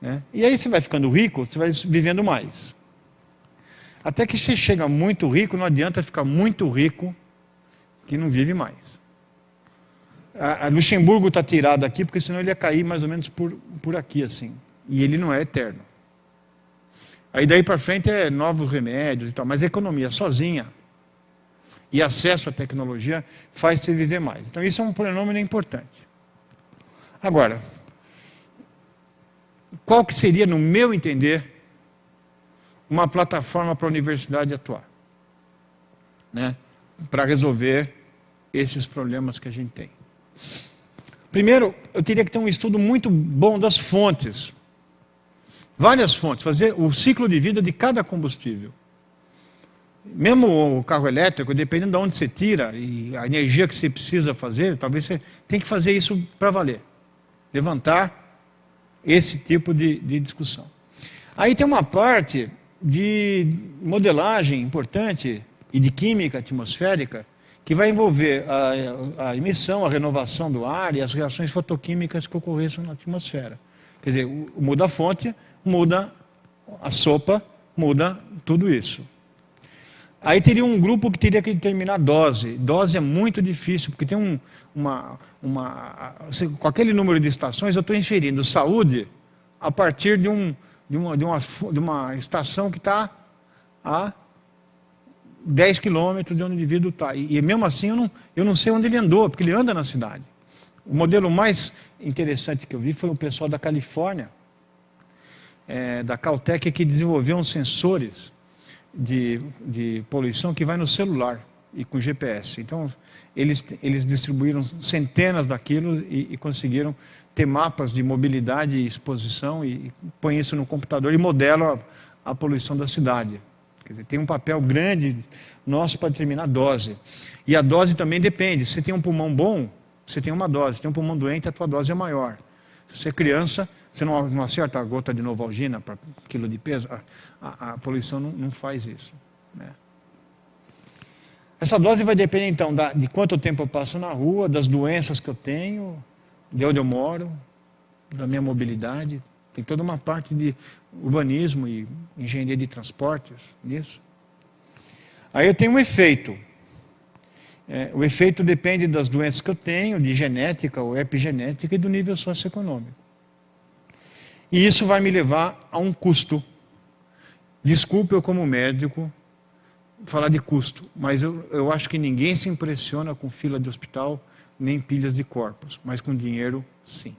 né? E aí você vai ficando rico, você vai vivendo mais. Até que você chega muito rico, não adianta ficar muito rico que não vive mais. A Luxemburgo está tirado aqui, porque senão ele ia cair mais ou menos por aqui, assim. E ele não é eterno. Aí daí para frente é novos remédios e tal, mas a economia sozinha e acesso à tecnologia faz você viver mais. Então isso é um fenômeno importante. Agora, qual que seria, no meu entender, uma plataforma para a universidade atuar, né? Para resolver esses problemas que a gente tem? Primeiro, eu teria que ter um estudo muito bom das fontes. Várias fontes, fazer o ciclo de vida de cada combustível. Mesmo o carro elétrico, dependendo de onde você tira e a energia que você precisa fazer, talvez você tenha que fazer isso para valer. Levantar esse tipo de discussão. Aí tem uma parte de modelagem importante e de química atmosférica que vai envolver a emissão, a renovação do ar e as reações fotoquímicas que ocorreçam na atmosfera. Quer dizer, muda a fonte, muda a sopa, muda tudo isso. Aí teria um grupo que teria que determinar a dose. Dose é muito difícil, porque tem com aquele número de estações, eu estou inferindo saúde a partir de uma estação que está a 10 quilômetros de onde o indivíduo está. E mesmo assim eu não sei onde ele andou, porque ele anda na cidade. O modelo mais interessante que eu vi foi o pessoal da Califórnia, da Caltech, que desenvolveu uns sensores de poluição que vai no celular e com GPS. Então, eles distribuíram centenas daquilo e conseguiram ter mapas de mobilidade e exposição e põem isso no computador e modelam a poluição da cidade. Quer dizer, tem um papel grande nosso para determinar a dose. E a dose também depende. Se você tem um pulmão bom, você tem uma dose. Se tem um pulmão doente, a tua dose é maior. Se você é criança, você não acerta a gota de Novalgina para quilo de peso, a poluição não faz isso, né? Essa dose vai depender, então, de quanto tempo eu passo na rua, das doenças que eu tenho, de onde eu moro, da minha mobilidade. Tem toda uma parte de urbanismo e engenharia de transportes nisso. Aí eu tenho um efeito. O efeito depende das doenças que eu tenho, de genética ou epigenética e do nível socioeconômico. E isso vai me levar a um custo. Desculpe eu como médico falar de custo, mas eu acho que ninguém se impressiona com fila de hospital, nem pilhas de corpos, mas com dinheiro, sim.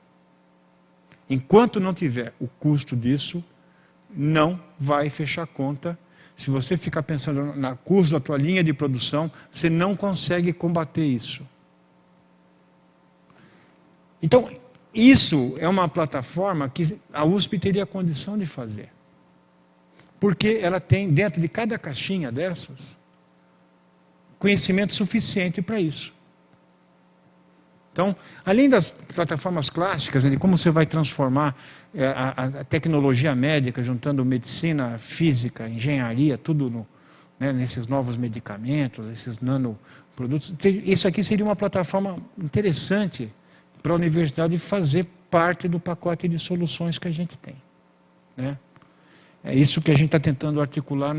Enquanto não tiver o custo disso, não vai fechar conta. Se você ficar pensando no custo da tua linha de produção, você não consegue combater isso. Então, isso é uma plataforma que a USP teria condição de fazer. Porque ela tem, dentro de cada caixinha dessas, conhecimento suficiente para isso. Então, além das plataformas clássicas, de como você vai transformar a tecnologia médica, juntando medicina, física, engenharia, tudo nesses novos medicamentos, esses nanoprodutos, isso aqui seria uma plataforma interessante para a universidade fazer parte do pacote de soluções que a gente tem, né? É isso que a gente está tentando articular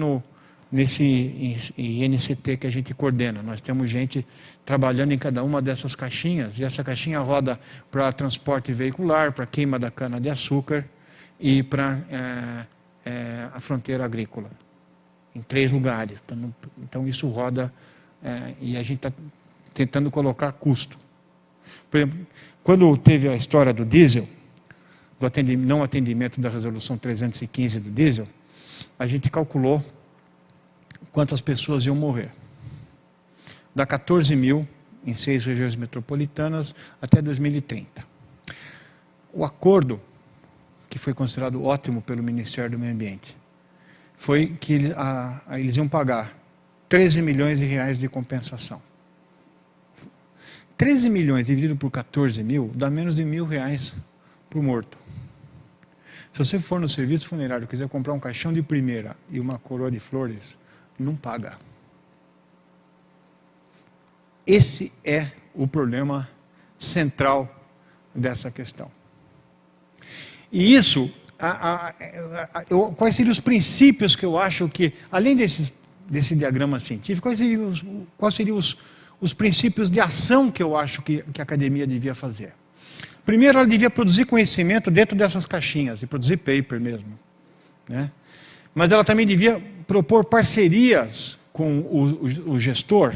nesse INCT que a gente coordena. Nós temos gente trabalhando em cada uma dessas caixinhas, e essa caixinha roda para transporte veicular, para queima da cana-de-açúcar e para a fronteira agrícola, em 3 lugares. Então isso roda e a gente está tentando colocar custo. Por exemplo, quando teve a história do diesel, do não atendimento da resolução 315 do diesel, a gente calculou quantas pessoas iam morrer. Dá 14 mil em 6 regiões metropolitanas até 2030. O acordo, que foi considerado ótimo pelo Ministério do Meio Ambiente, foi que eles iam pagar 13 milhões de reais de compensação. 13 milhões dividido por 14 mil dá menos de R$1.000 por morto. Se você for no serviço funerário e quiser comprar um caixão de primeira e uma coroa de flores, não paga. Esse é o problema central dessa questão. E isso, quais seriam os princípios que eu acho que, além desse diagrama científico, quais seriam os princípios de ação que eu acho que a academia devia fazer? Primeiro, ela devia produzir conhecimento dentro dessas caixinhas, e produzir paper mesmo, né? Mas ela também devia propor parcerias com o gestor,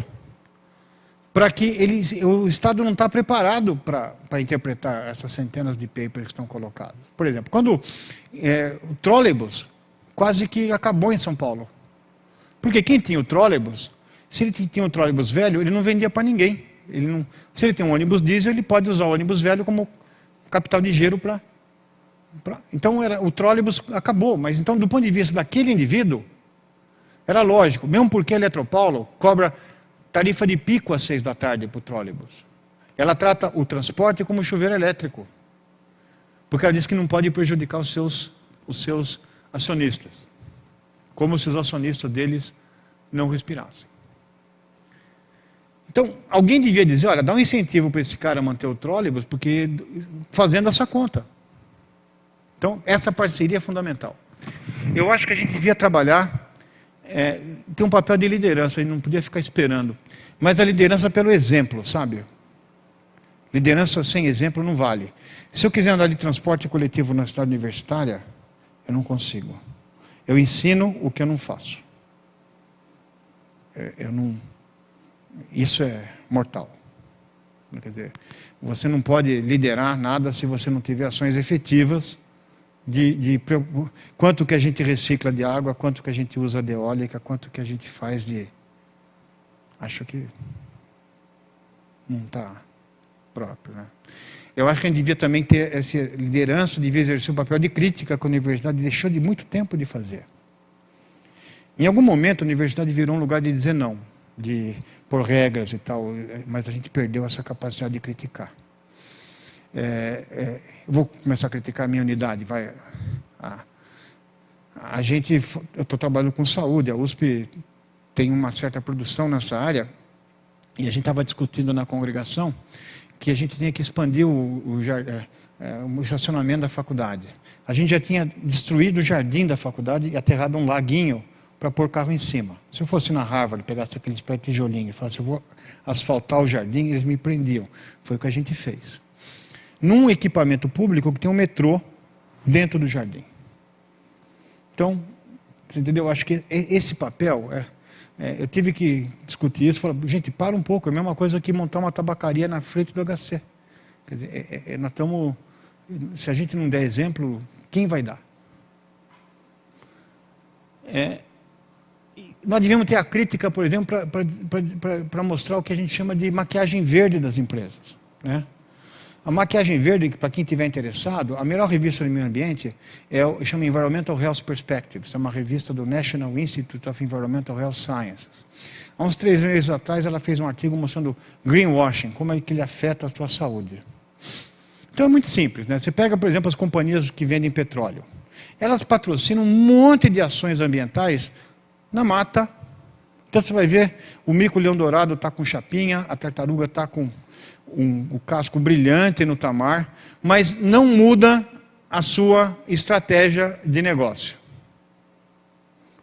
para que o Estado não está preparado para interpretar essas centenas de papers que estão colocados. Por exemplo, quando o trolleybus quase que acabou em São Paulo. Porque quem tinha o trolleybus, se ele tinha um trolleybus velho, ele não vendia para ninguém. Se ele tem um ônibus diesel, ele pode usar o ônibus velho como capital de giro para... Então o trolleybus acabou, mas então do ponto de vista daquele indivíduo, era lógico, mesmo porque a Eletropaulo cobra tarifa de pico às 6 da tarde para o trolleybus. Ela trata o transporte como chuveiro elétrico, porque ela diz que não pode prejudicar os seus acionistas, como se os acionistas deles não respirassem. Então, alguém devia dizer, olha, dá um incentivo para esse cara manter o trolleybus, porque fazendo essa conta. Então, essa parceria é fundamental. Eu acho que a gente devia trabalhar, ter um papel de liderança, a gente não podia ficar esperando. Mas a liderança pelo exemplo, sabe? Liderança sem exemplo não vale. Se eu quiser andar de transporte coletivo na cidade universitária, eu não consigo. Eu ensino o que eu não faço. Isso é mortal. Quer dizer, você não pode liderar nada se você não tiver ações efetivas de quanto que a gente recicla de água, quanto que a gente usa de eólica, quanto que a gente faz de... Acho que não está próprio, né? Eu acho que a gente devia também ter essa liderança, devia exercer o papel de crítica que a universidade deixou de muito tempo de fazer. Em algum momento a universidade virou um lugar de dizer não, de pôr regras e tal, mas a gente perdeu essa capacidade de criticar. Vou começar a criticar a minha unidade. Eu estou trabalhando com saúde, a USP tem uma certa produção nessa área, e a gente estava discutindo na congregação que a gente tinha que expandir o estacionamento da faculdade. A gente já tinha destruído o jardim da faculdade e aterrado um laguinho para pôr carro em cima. Se eu fosse na Harvard, pegasse aqueles pé tijolinhos e falasse, eu vou asfaltar o jardim, eles me prendiam. Foi o que a gente fez. Num equipamento público que tem um metrô dentro do jardim. Então, você entendeu? Acho que esse papel, eu tive que discutir isso, falar, gente, para um pouco, é a mesma coisa que montar uma tabacaria na frente do HC. Quer dizer, nós estamos, se a gente não der exemplo, quem vai dar? Nós devemos ter a crítica, por exemplo, para mostrar o que a gente chama de maquiagem verde das empresas, né? A maquiagem verde, para quem estiver interessado, a melhor revista do meio ambiente chama Environmental Health Perspectives, é uma revista do National Institute of Environmental Health Sciences. Há uns 3 meses atrás ela fez um artigo mostrando greenwashing, como é que ele afeta a sua saúde. Então é muito simples, né? Você pega, por exemplo, as companhias que vendem petróleo. Elas patrocinam um monte de ações ambientais na mata. Então você vai ver, o mico-leão-dourado está com chapinha, a tartaruga está com o casco brilhante no tamar, mas não muda a sua estratégia de negócio.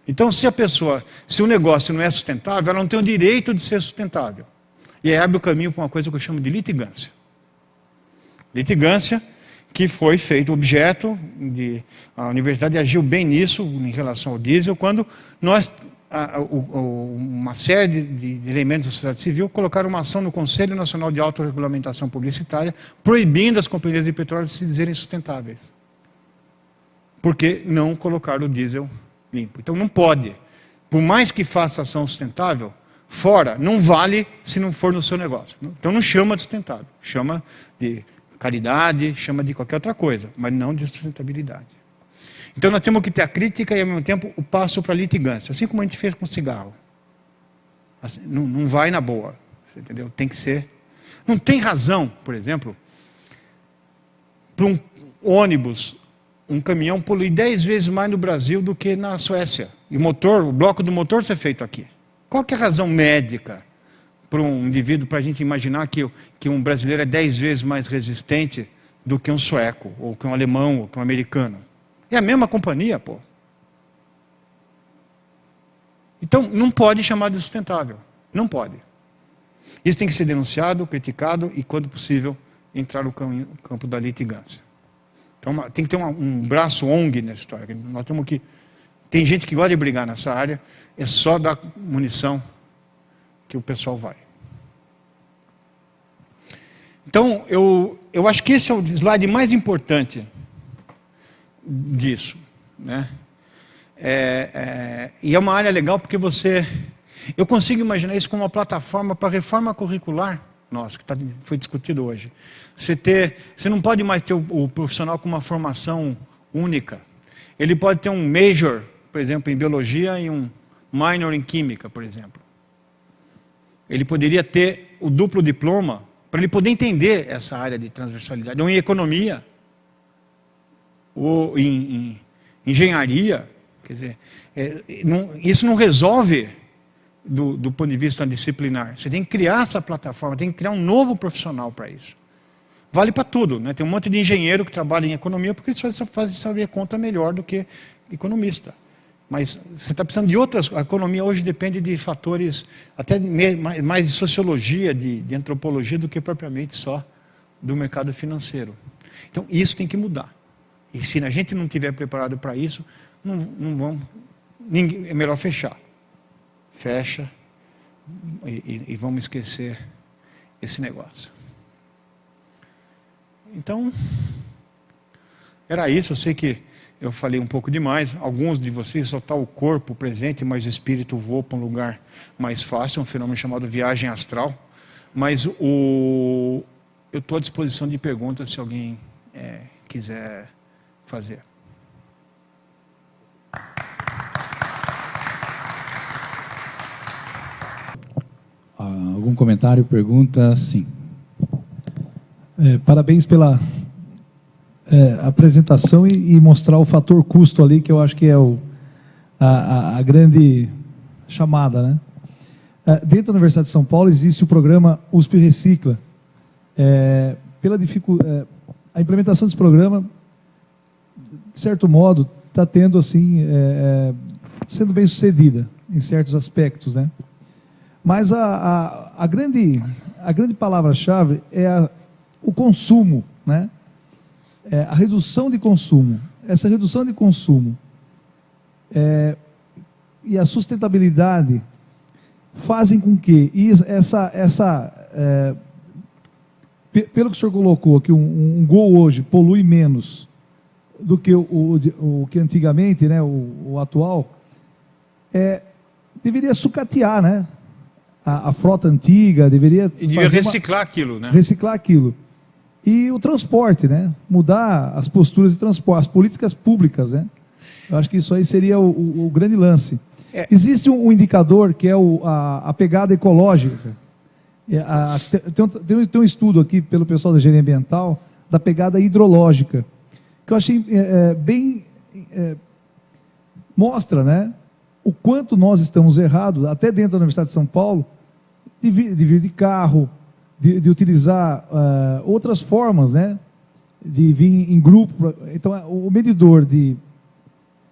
Então, se o negócio não é sustentável, ela não tem o direito de ser sustentável. E aí abre o caminho para uma coisa que eu chamo de litigância. Litigância que foi feito objeto a universidade agiu bem nisso em relação ao diesel, quando uma série de elementos da sociedade civil colocaram uma ação no Conselho Nacional de Autorregulamentação Publicitária, proibindo as companhias de petróleo de se dizerem sustentáveis. Porque não colocaram o diesel limpo. Então não pode. Por mais que faça ação sustentável, fora, não vale se não for no seu negócio. Então não chama de sustentável. Chama de caridade, chama de qualquer outra coisa, mas não de sustentabilidade. Então nós temos que ter a crítica e ao mesmo tempo o passo para a litigância, assim como a gente fez com o cigarro. Assim, não vai na boa, você entendeu? Tem que ser. Não tem razão, por exemplo, para um ônibus, um caminhão poluir 10 vezes mais no Brasil do que na Suécia. E o bloco do motor ser feito aqui. Qual que é a razão médica para um indivíduo, para a gente imaginar que um brasileiro é 10 vezes mais resistente do que um sueco, ou que um alemão, ou que um americano? É a mesma companhia, pô. Então, não pode chamar de sustentável. Não pode. Isso tem que ser denunciado, criticado e, quando possível, entrar no campo da litigância. Então, tem que ter um braço ONG nessa história. Nós temos que... Tem gente que gosta de brigar nessa área, é só dar munição que o pessoal vai. Então, eu acho que esse é o slide mais importante disso, né? E é uma área legal porque eu consigo imaginar isso como uma plataforma para a reforma curricular nossa, que foi discutido hoje. Você não pode mais ter o profissional com uma formação única. Ele pode ter um major, por exemplo, em biologia e um minor em química, por exemplo. Ele poderia ter o duplo diploma para ele poder entender essa área de transversalidade, ou em economia, ou em engenharia. Quer dizer, isso não resolve do ponto de vista disciplinar. Você tem que criar essa plataforma, tem que criar um novo profissional para isso. Vale para tudo, né? Tem um monte de engenheiro que trabalha em economia porque eles fazem saber conta melhor do que economista. Mas você está precisando de outras... A economia hoje depende de fatores até mais de sociologia, de antropologia, do que propriamente só do mercado financeiro. Então, isso tem que mudar. E se a gente não estiver preparado para isso, não vamos... é melhor fechar. Fecha e vamos esquecer esse negócio. Então, era isso. Eu sei que eu falei um pouco demais. Alguns de vocês só está o corpo presente, mas o espírito voa para um lugar mais fácil, um fenômeno chamado viagem astral. Mas eu estou à disposição de perguntas se alguém quiser fazer. Algum comentário, pergunta? Sim. Parabéns pela apresentação e mostrar o fator custo ali, que eu acho que é a grande chamada, né? Dentro da Universidade de São Paulo existe o programa USP Recicla. A implementação desse programa, de certo modo, está tendo assim, sendo bem sucedida em certos aspectos, né? Mas a grande palavra-chave é o consumo, né? A redução de consumo. Essa redução de consumo e a sustentabilidade fazem com que pelo que o senhor colocou, que um Gol hoje polui menos do que o que antigamente, né, o atual, deveria sucatear, né? A frota antiga deveria... E devia reciclar aquilo, né? Reciclar aquilo. E o transporte, né? Mudar as posturas de transporte, as políticas públicas, né? Eu acho que isso aí seria o grande lance. Existe um indicador que é a pegada ecológica. Tem um estudo aqui pelo pessoal da engenharia ambiental da pegada hidrológica, que eu achei mostra, né? O quanto nós estamos errados, até dentro da Universidade de São Paulo, de vir de carro, de utilizar outras formas, né? De vir em grupo. Então, o medidor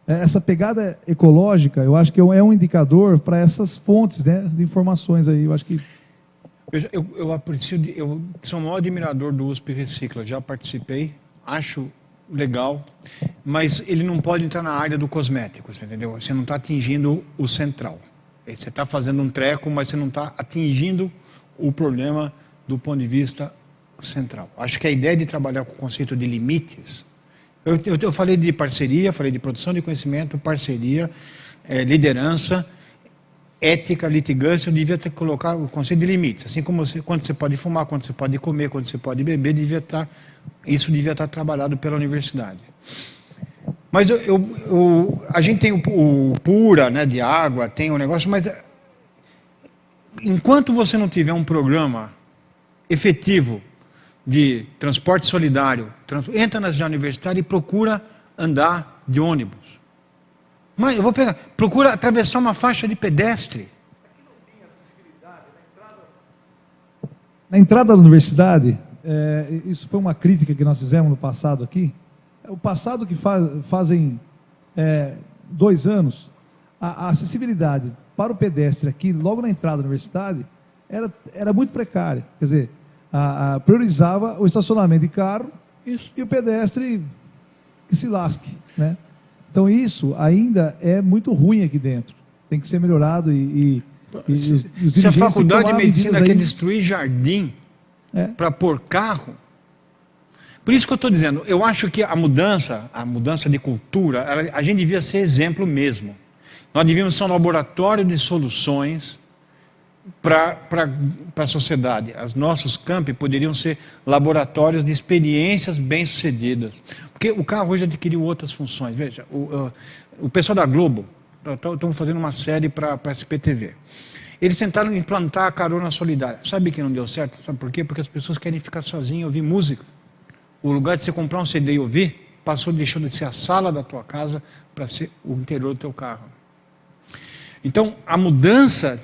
essa pegada ecológica, eu acho que é um indicador para essas fontes, né, de informações aí. Eu acho que... Eu aprecio, eu sou o maior admirador do USP Recicla, já participei, acho legal, mas ele não pode entrar na área do cosmético, você entendeu? Você não está atingindo o central. Você está fazendo um treco, mas você não está atingindo o problema do ponto de vista central. Acho que a ideia de trabalhar com o conceito de limites... Eu falei de parceria, falei de produção de conhecimento, parceria, liderança, ética, litigância. Eu devia ter colocado o conceito de limites. Assim como quando você pode fumar, quando você pode comer, quando você pode beber, isso devia estar trabalhado pela universidade. Mas a gente tem o Pura, né, de água, tem o negócio, mas enquanto você não tiver um programa efetivo de transporte solidário, entra na cidade universitária e procura andar de ônibus. Mas eu vou pegar, procura atravessar uma faixa de pedestre. Na entrada da universidade, isso foi uma crítica que nós fizemos no passado aqui, O passado que fazem 2 anos, a acessibilidade para o pedestre aqui, logo na entrada da universidade, era muito precária. Quer dizer, priorizava o estacionamento de carro. Isso. E o pedestre que se lasque, né? Então isso ainda é muito ruim aqui dentro. Tem que ser melhorado se a faculdade de medicina quer destruir jardim para pôr carro, por isso que eu estou dizendo, eu acho que a mudança de cultura, a gente devia ser exemplo mesmo. Nós devíamos ser um laboratório de soluções para a sociedade. Os nossos campi poderiam ser laboratórios de experiências bem-sucedidas. Porque o carro hoje adquiriu outras funções. Veja, o pessoal da Globo, estamos fazendo uma série para a SPTV. Eles tentaram implantar a carona solidária. Sabe que não deu certo? Sabe por quê? Porque as pessoas querem ficar sozinhas e ouvir música. O lugar de você comprar um CD e ouvir, deixou de ser a sala da tua casa para ser o interior do teu carro. Então, a mudança,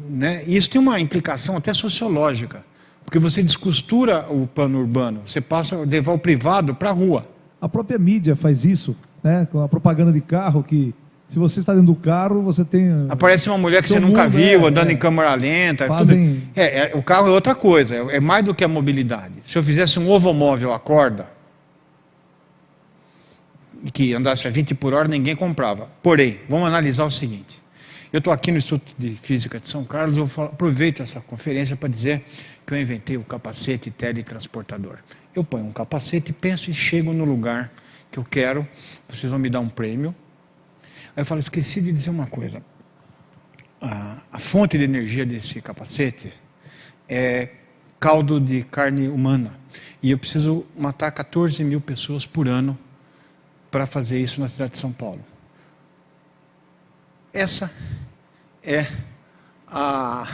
né, isso tem uma implicação até sociológica, porque você descostura o plano urbano, você passa a levar o privado para a rua. A própria mídia faz isso, né, com a propaganda de carro, que se você está dentro do carro, você tem... Aparece uma mulher que você nunca viu, andando em câmera lenta. Fazem... O carro é outra coisa, é mais do que a mobilidade. Se eu fizesse um ovomóvel à corda, que andasse a 20 por hora, ninguém comprava. Porém, vamos analisar o seguinte. Eu estou aqui no Instituto de Física de São Carlos, aproveito essa conferência para dizer que eu inventei o capacete teletransportador. Eu ponho um capacete, penso e chego no lugar que eu quero, vocês vão me dar um prêmio. Aí eu falo, esqueci de dizer uma coisa. A fonte de energia desse capacete é caldo de carne humana. E eu preciso matar 14 mil pessoas por ano para fazer isso na cidade de São Paulo. Essa é a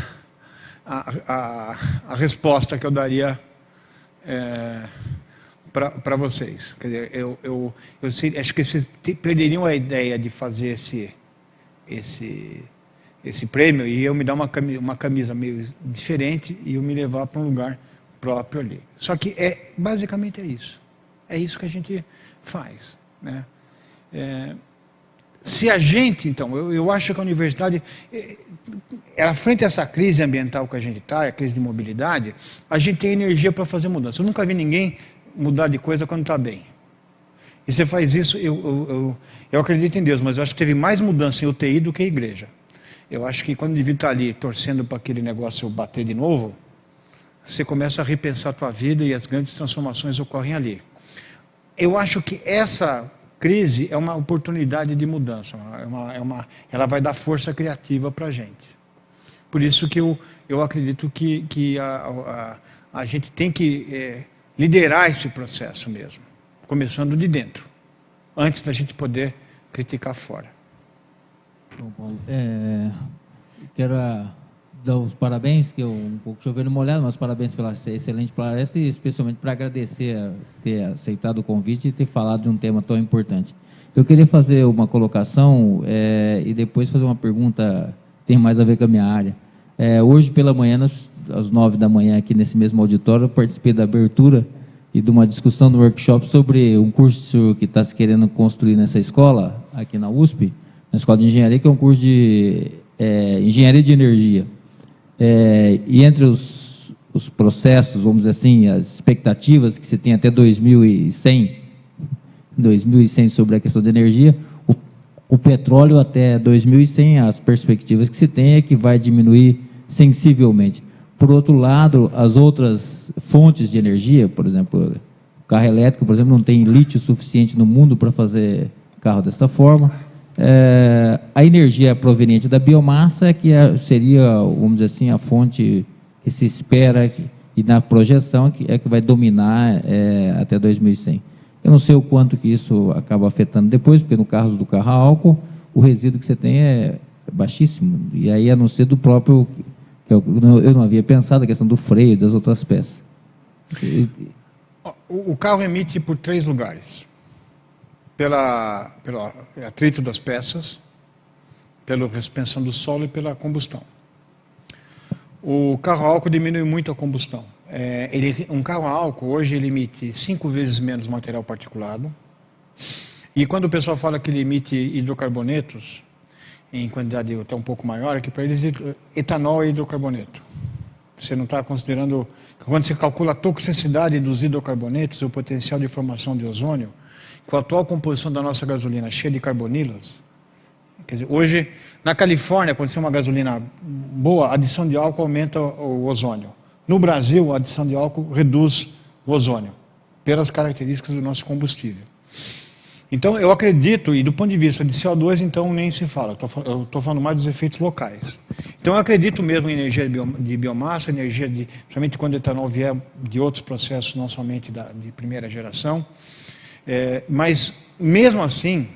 resposta que eu daria para vocês. Quer dizer, eu acho que vocês perderiam a ideia de fazer esse prêmio e eu me dar uma camisa meio diferente e eu me levar para um lugar próprio ali. Só que basicamente é isso. É isso que a gente faz, né? Se a gente, então, eu acho que a universidade, frente a essa crise ambiental que a gente está, a crise de mobilidade, a gente tem energia para fazer mudança. Eu nunca vi ninguém mudar de coisa quando está bem. E você faz isso, eu acredito em Deus, mas eu acho que teve mais mudança em UTI do que a igreja. Eu acho que quando o indivíduo está ali torcendo para aquele negócio bater de novo, você começa a repensar a tua vida e as grandes transformações ocorrem ali. Eu acho que essa crise é uma oportunidade de mudança, ela vai dar força criativa para a gente. Por isso que eu acredito que a gente tem que liderar esse processo mesmo, começando de dentro, antes da gente poder criticar fora. Bom, Paulo, quero dar os parabéns, que eu um pouco chovendo molhado, mas parabéns pela excelente palestra e especialmente para agradecer a ter aceitado o convite e ter falado de um tema tão importante. Eu queria fazer uma colocação e depois fazer uma pergunta que tem mais a ver com a minha área. Hoje pela manhã, às 9 da manhã, aqui nesse mesmo auditório, eu participei da abertura e de uma discussão no workshop sobre um curso que está se querendo construir nessa escola, aqui na USP, na Escola de Engenharia, que é um curso de Engenharia de Energia. E entre os processos, vamos dizer assim, as expectativas que se tem até 2100 sobre a questão de energia, o petróleo até 2100, as perspectivas que se tem é que vai diminuir sensivelmente. Por outro lado, as outras fontes de energia, por exemplo, o carro elétrico, por exemplo, não tem lítio suficiente no mundo para fazer carro dessa forma. A energia proveniente da biomassa que seria, vamos dizer assim, a fonte que se espera e na projeção que vai dominar até 2100. Eu não sei o quanto que isso acaba afetando depois, porque no caso do carro a álcool, o resíduo que você tem é baixíssimo, e aí a não ser do próprio, que eu não havia pensado, a questão do freio, das outras peças. O carro emite por 3 lugares. Pelo atrito das peças, pela suspensão do solo e pela combustão. O carro a álcool diminui muito a combustão. Um carro a álcool hoje ele emite 5 vezes menos material particulado, E quando o pessoal fala que ele emite hidrocarbonetos, em quantidade até um pouco maior, que para eles etanol é hidrocarboneto. Você não está considerando... Quando você calcula a toxicidade dos hidrocarbonetos, o potencial de formação de ozônio, com a atual composição da nossa gasolina cheia de carbonilas, quer dizer, hoje, na Califórnia, quando você tem uma gasolina boa, a adição de álcool aumenta o ozônio. No Brasil, a adição de álcool reduz o ozônio, pelas características do nosso combustível. Então, eu acredito, e do ponto de vista de CO2, então nem se fala, eu estou falando mais dos efeitos locais. Então, eu acredito mesmo em energia de biomassa, energia principalmente quando o etanol vier de outros processos, não somente de primeira geração. Mas, mesmo assim,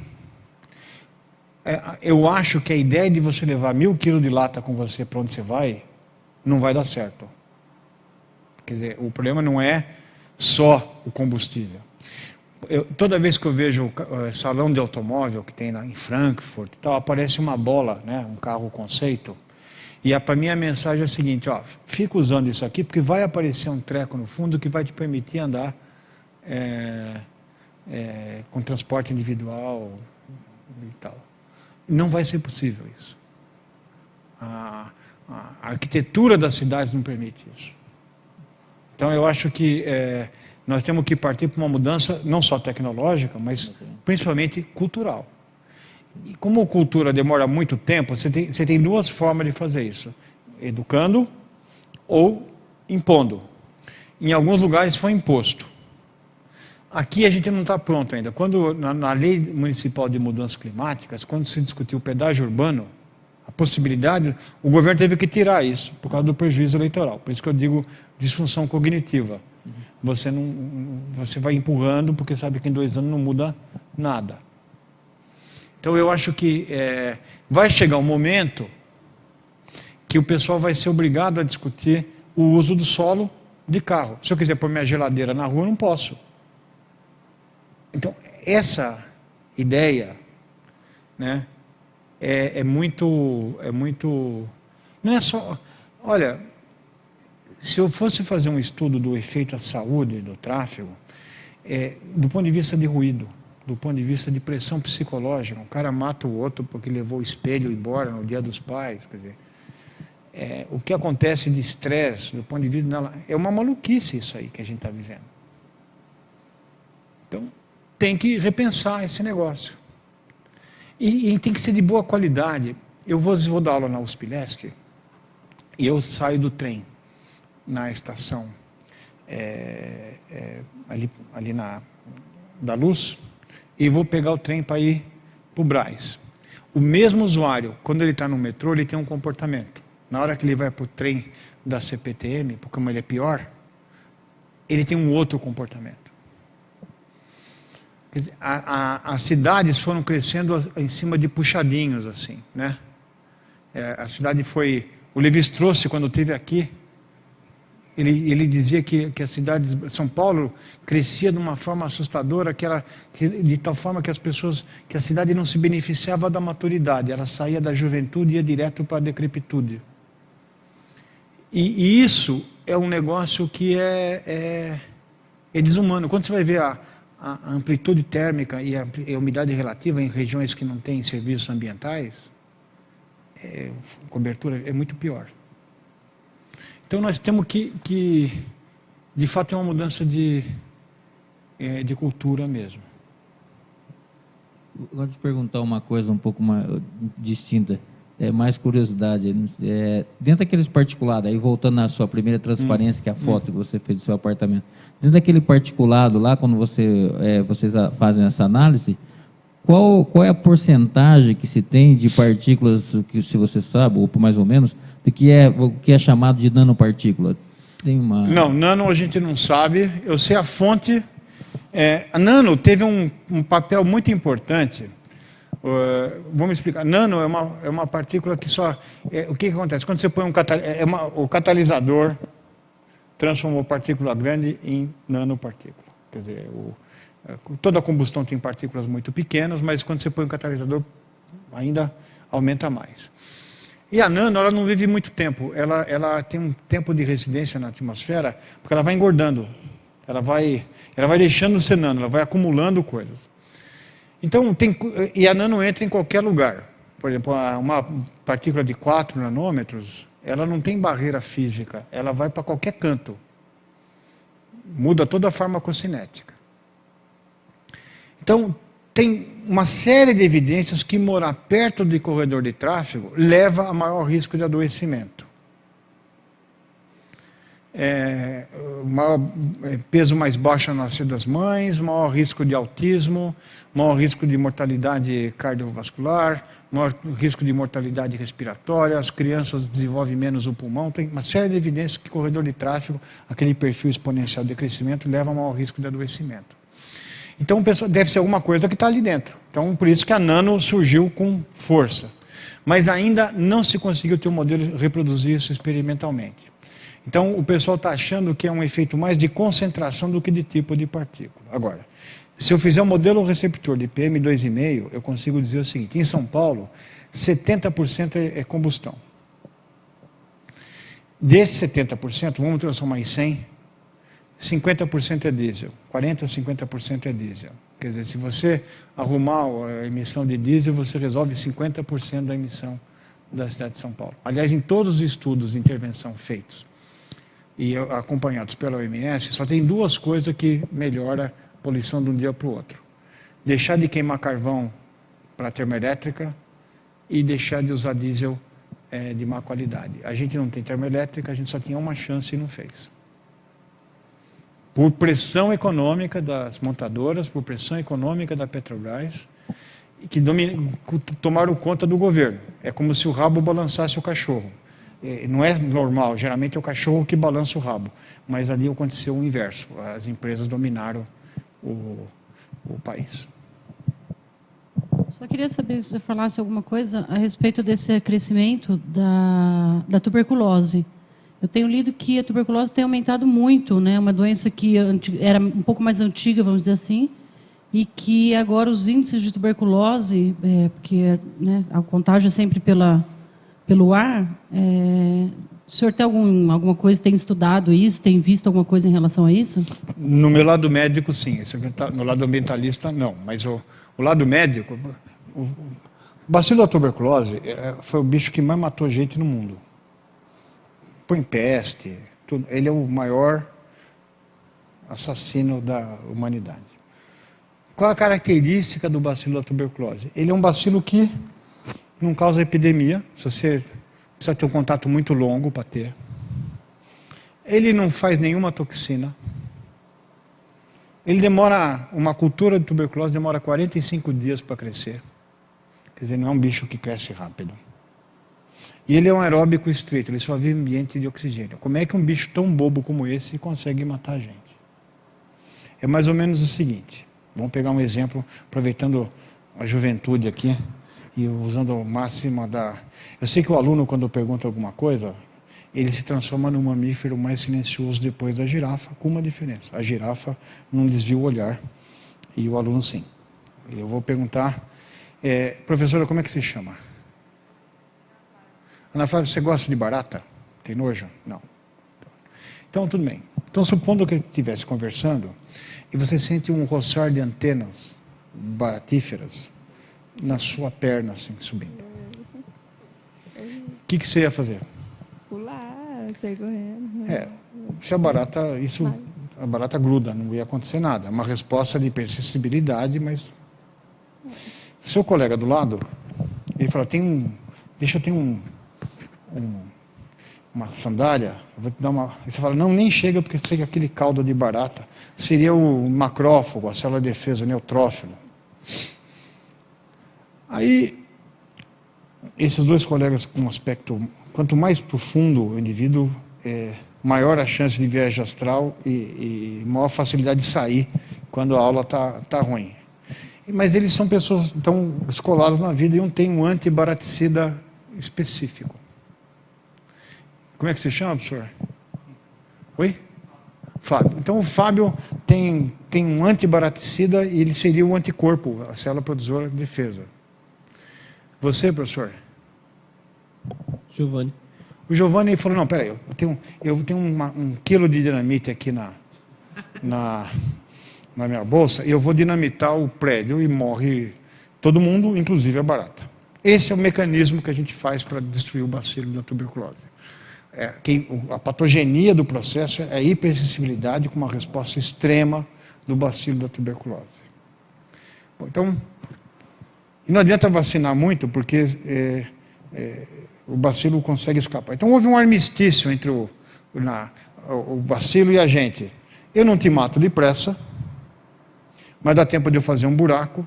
eu acho que a ideia de você levar 1.000 quilos de lata com você para onde você vai, não vai dar certo. Quer dizer, o problema não é só o combustível. Toda vez que eu vejo salão de automóvel que tem lá em Frankfurt, tal, aparece uma bola, né, um carro conceito, e para mim a mensagem é a seguinte, ó, fica usando isso aqui, porque vai aparecer um treco no fundo que vai te permitir andar com transporte individual e tal. Não vai ser possível isso. A arquitetura das cidades não permite isso. Então eu acho que nós temos que partir para uma mudança não só tecnológica, mas principalmente cultural. E como a cultura demora muito tempo, você tem duas formas de fazer isso. Educando ou impondo. Em alguns lugares foi imposto. Aqui a gente não está pronto ainda. Quando na lei municipal de mudanças climáticas, quando se discutiu o pedágio urbano, a possibilidade, o governo teve que tirar isso por causa do prejuízo eleitoral. Por isso que eu digo disfunção cognitiva. Você vai empurrando porque sabe que em 2 anos não muda nada. Então eu acho que vai chegar um momento que o pessoal vai ser obrigado a discutir o uso do solo de carro. Se eu quiser pôr minha geladeira na rua, eu não posso. Então essa ideia, né, é muito... Não é só... Olha... Se eu fosse fazer um estudo do efeito à saúde do tráfego, do ponto de vista de ruído, do ponto de vista de pressão psicológica, um cara mata o outro porque levou o espelho embora no Dia dos Pais, quer dizer, o que acontece de estresse, do ponto de vista... É uma maluquice isso aí que a gente está vivendo. Então, tem que repensar esse negócio. E tem que ser de boa qualidade. Eu vou dar aula na USP Leste e eu saio do trem na estação ali da Luz e vou pegar o trem para ir para o Brás. O mesmo usuário, quando ele está no metrô, ele tem um comportamento. Na hora que ele vai para o trem da CPTM, porque como ele é pior, ele tem um outro comportamento. Quer dizer, as cidades foram crescendo em cima de puxadinhos, assim, né? A cidade foi... O Levi-Strauss, quando esteve aqui, ele dizia que a cidade de São Paulo crescia de uma forma assustadora, de tal forma que a cidade não se beneficiava da maturidade, ela saía da juventude e ia direto para a decrepitude. E isso é um negócio que é desumano. Quando você vai ver a amplitude térmica e a umidade relativa em regiões que não têm serviços ambientais, cobertura é muito pior. Então nós temos que de fato, é uma mudança de cultura mesmo. Eu vou te perguntar uma coisa um pouco mais distinta, mais curiosidade. Dentro daqueles particulados, aí voltando na sua primeira transparência, que é a foto que você fez do seu apartamento, dentro daquele particulado lá, quando vocês fazem essa análise, qual é a porcentagem que se tem de partículas, que se você sabe, ou mais ou menos, o que é chamado de nanopartícula? Tem uma... Não, nano a gente não sabe. Eu sei a fonte. A nano teve um papel muito importante. Vamos explicar. Nano é uma partícula que só... o que acontece? Quando você põe o catalisador transformou partícula grande em nanopartícula. Quer dizer, toda a combustão tem partículas muito pequenas, mas quando você põe um catalisador, ainda aumenta mais. E a nano, ela não vive muito tempo. Ela tem um tempo de residência na atmosfera, porque ela vai engordando. Ela vai deixando de ser nano, ela vai acumulando coisas. Então, e a nano entra em qualquer lugar. Por exemplo, uma partícula de 4 nanômetros, ela não tem barreira física, ela vai para qualquer canto. Muda toda a farmacocinética. Então, tem uma série de evidências que morar perto de corredor de tráfego leva a maior risco de adoecimento. Peso mais baixo na nascida das mães, maior risco de autismo, maior risco de mortalidade cardiovascular, maior risco de mortalidade respiratória, as crianças desenvolvem menos o pulmão. Tem uma série de evidências que corredor de tráfego, aquele perfil exponencial de crescimento, leva a maior risco de adoecimento. Então, deve ser alguma coisa que está ali dentro. Então, por isso que a nano surgiu com força. Mas ainda não se conseguiu ter um modelo de reproduzir isso experimentalmente. Então, o pessoal está achando que é um efeito mais de concentração do que de tipo de partícula. Agora, se eu fizer um modelo receptor de PM2,5, eu consigo dizer o seguinte: em São Paulo, 70% é combustão. Desses 70%, vamos transformar em 100%, 50% é diesel, 40%, 50% é diesel. Quer dizer, se você arrumar a emissão de diesel, você resolve 50% da emissão da cidade de São Paulo. Aliás, em todos os estudos de intervenção feitos e acompanhados pela OMS, só tem duas coisas que melhoram a poluição de um dia para o outro: deixar de queimar carvão para termoelétrica e deixar de usar diesel de má qualidade. A gente não tem termoelétrica, a gente só tinha uma chance e não fez. Por pressão econômica das montadoras, por pressão econômica da Petrobras, que tomaram conta do governo. É como se o rabo balançasse o cachorro. Não é normal, geralmente é o cachorro que balança o rabo, mas ali aconteceu o inverso, as empresas dominaram o país. Só queria saber se você falasse alguma coisa a respeito desse crescimento da tuberculose. Eu tenho lido que a tuberculose tem aumentado muito, né? Uma doença que era um pouco mais antiga, vamos dizer assim, e que agora os índices de tuberculose, porque né, a contágio é sempre pelo ar, o senhor tem alguma coisa, tem estudado isso, tem visto alguma coisa em relação a isso? No meu lado médico, sim. No lado ambientalista, não. Mas o lado médico, o bacilo da tuberculose foi o bicho que mais matou gente no mundo. Põe peste, tudo. Ele é o maior assassino da humanidade. Qual a característica do bacilo da tuberculose? Ele é um bacilo que não causa epidemia, se você precisa ter um contato muito longo para ter. Ele não faz nenhuma toxina. Uma cultura de tuberculose demora 45 dias para crescer. Quer dizer, não é um bicho que cresce rápido. E ele é um aeróbico estreito, ele só vive em ambiente de oxigênio. Como é que um bicho tão bobo como esse consegue matar a gente? É mais ou menos o seguinte, vamos pegar um exemplo, aproveitando a juventude aqui, e usando o máximo da... Eu sei que o aluno, quando pergunta alguma coisa, ele se transforma no mamífero mais silencioso depois da girafa, com uma diferença. A girafa não desvia o olhar, e o aluno sim. Eu vou perguntar, professora, como é que se chama? Ana Flávia, você gosta de barata? Tem nojo? Não. Então, tudo bem. Então, supondo que eu estivesse conversando e você sente um roçar de antenas baratíferas na sua perna, assim, subindo. O que você ia fazer? Pular, sair correndo. Se a barata gruda, não ia acontecer nada. É uma resposta de hipersensibilidade, mas... Seu colega do lado, ele fala, deixa eu ter uma sandália, eu vou te dar uma... E você fala, não, nem chega, porque sei que aquele caldo de barata seria o macrófago, a célula de defesa, o neutrófilo. Aí, esses dois colegas com um aspecto, quanto mais profundo o indivíduo, maior a chance de viagem astral e maior facilidade de sair quando a aula tá ruim. Mas eles são pessoas tão escoladas na vida e um tem um antibaraticida específico. Como é que se chama, professor? Oi? Fábio. Então o Fábio tem um antibaraticida e ele seria o anticorpo, a célula produtora de defesa. Você, professor? Giovanni. O Giovanni falou, não, peraí, eu tenho um quilo de dinamite aqui na minha bolsa e eu vou dinamitar o prédio e morre todo mundo, inclusive a barata. Esse é o mecanismo que a gente faz para destruir o bacilo da tuberculose. A patogenia do processo é a hipersensibilidade com uma resposta extrema do bacilo da tuberculose. Bom, então, não adianta vacinar muito, porque o bacilo consegue escapar. Então, houve um armistício entre o bacilo e a gente. Eu não te mato depressa, mas dá tempo de eu fazer um buraco,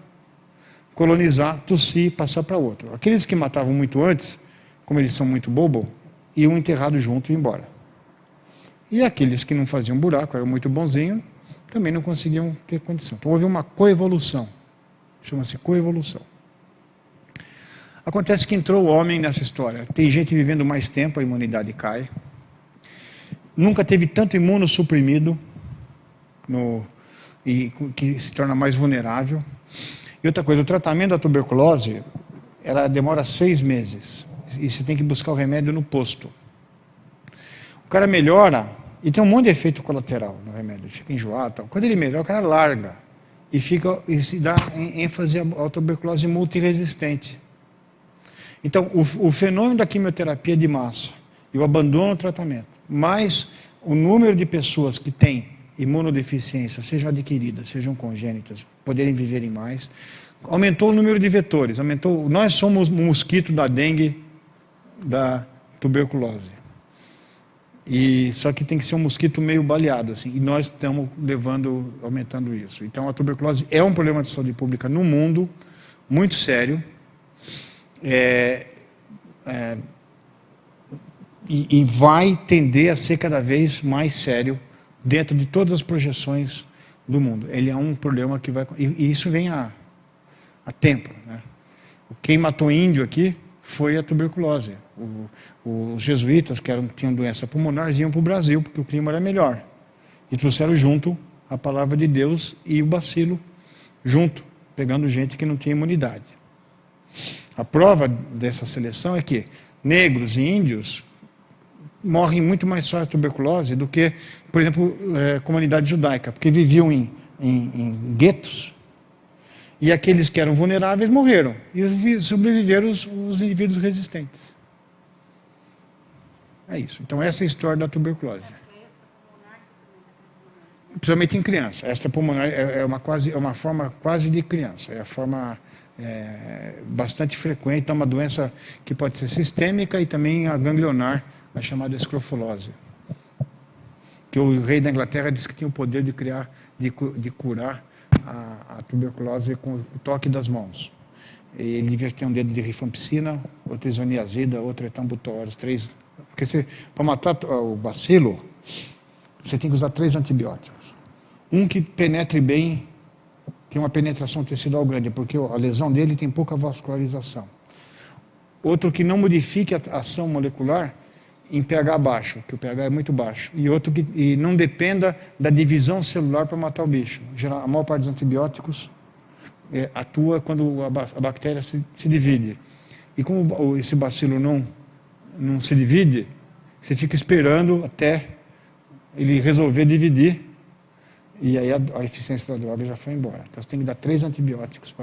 colonizar, tossir e passar para outro. Aqueles que matavam muito antes, como eles são muito bobo, iam enterrados junto e ir embora. E aqueles que não faziam buraco, eram muito bonzinhos, também não conseguiam ter condição. Então houve uma coevolução, chama-se coevolução. Acontece que entrou o homem nessa história. Tem gente vivendo mais tempo, a imunidade cai. Nunca teve tanto imunossuprimido, e que se torna mais vulnerável. E outra coisa, o tratamento da tuberculose, ela demora 6 meses. E você tem que buscar o remédio no posto. O cara melhora, e tem um monte de efeito colateral no remédio. Ele fica enjoado, tal. Quando ele melhora, o cara larga. E se dá ênfase à tuberculose multiresistente. Então, o fenômeno da quimioterapia de massa e o abandono do tratamento, mais o número de pessoas que têm imunodeficiência, sejam adquiridas, sejam congênitas, poderem viverem mais, aumentou o número de vetores, nós somos o mosquito da dengue, da tuberculose. Só que tem que ser um mosquito meio baleado, assim, e nós estamos aumentando isso. Então a tuberculose é um problema de saúde pública no mundo, muito sério, e vai tender a ser cada vez mais sério dentro de todas as projeções do mundo. Ele é um problema que vai... E isso vem há tempo, né? Quem matou índio aqui foi a tuberculose. Os jesuítas, que tinham doença pulmonar, iam para o Brasil, porque o clima era melhor. E trouxeram junto a palavra de Deus e o bacilo junto, pegando gente que não tinha imunidade. A prova dessa seleção é que negros e índios morrem muito mais fácil de tuberculose do que, por exemplo, comunidade judaica, porque viviam em guetos, e aqueles que eram vulneráveis morreram, e sobreviveram os indivíduos resistentes. É isso. Então essa é a história da tuberculose. Principalmente em criança. Esta pulmonar é uma forma quase de criança, é a forma bastante frequente, é uma doença que pode ser sistêmica e também a ganglionar, a chamada escrofulose, que o rei da Inglaterra disse que tinha o poder de curar a tuberculose com o toque das mãos. Ele devia ter um dedo de rifampicina, outro isoniazida, outro etambutor, os 3. Porque para matar o bacilo, você tem que usar 3 antibióticos. Um que penetre bem, tem uma penetração tecidual grande, porque a lesão dele tem pouca vascularização. Outro que não modifique a ação molecular em pH baixo, que o pH é muito baixo. E outro que não dependa da divisão celular para matar o bicho. A maior parte dos antibióticos atua quando a bactéria se divide. E como esse bacilo não se divide, você fica esperando até ele resolver dividir, e aí a eficiência da droga já foi embora. Então você tem que dar 3 antibióticos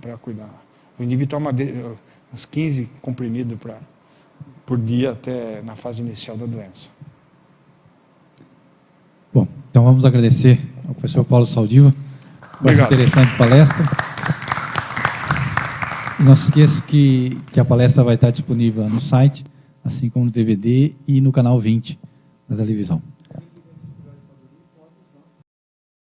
para cuidar. O indivíduo toma uns 15 comprimidos por dia até na fase inicial da doença. Bom, então vamos agradecer ao professor Paulo Saldiva por essa interessante palestra. E não se esqueça que a palestra vai estar disponível no site, assim como no DVD e no canal 20 da televisão.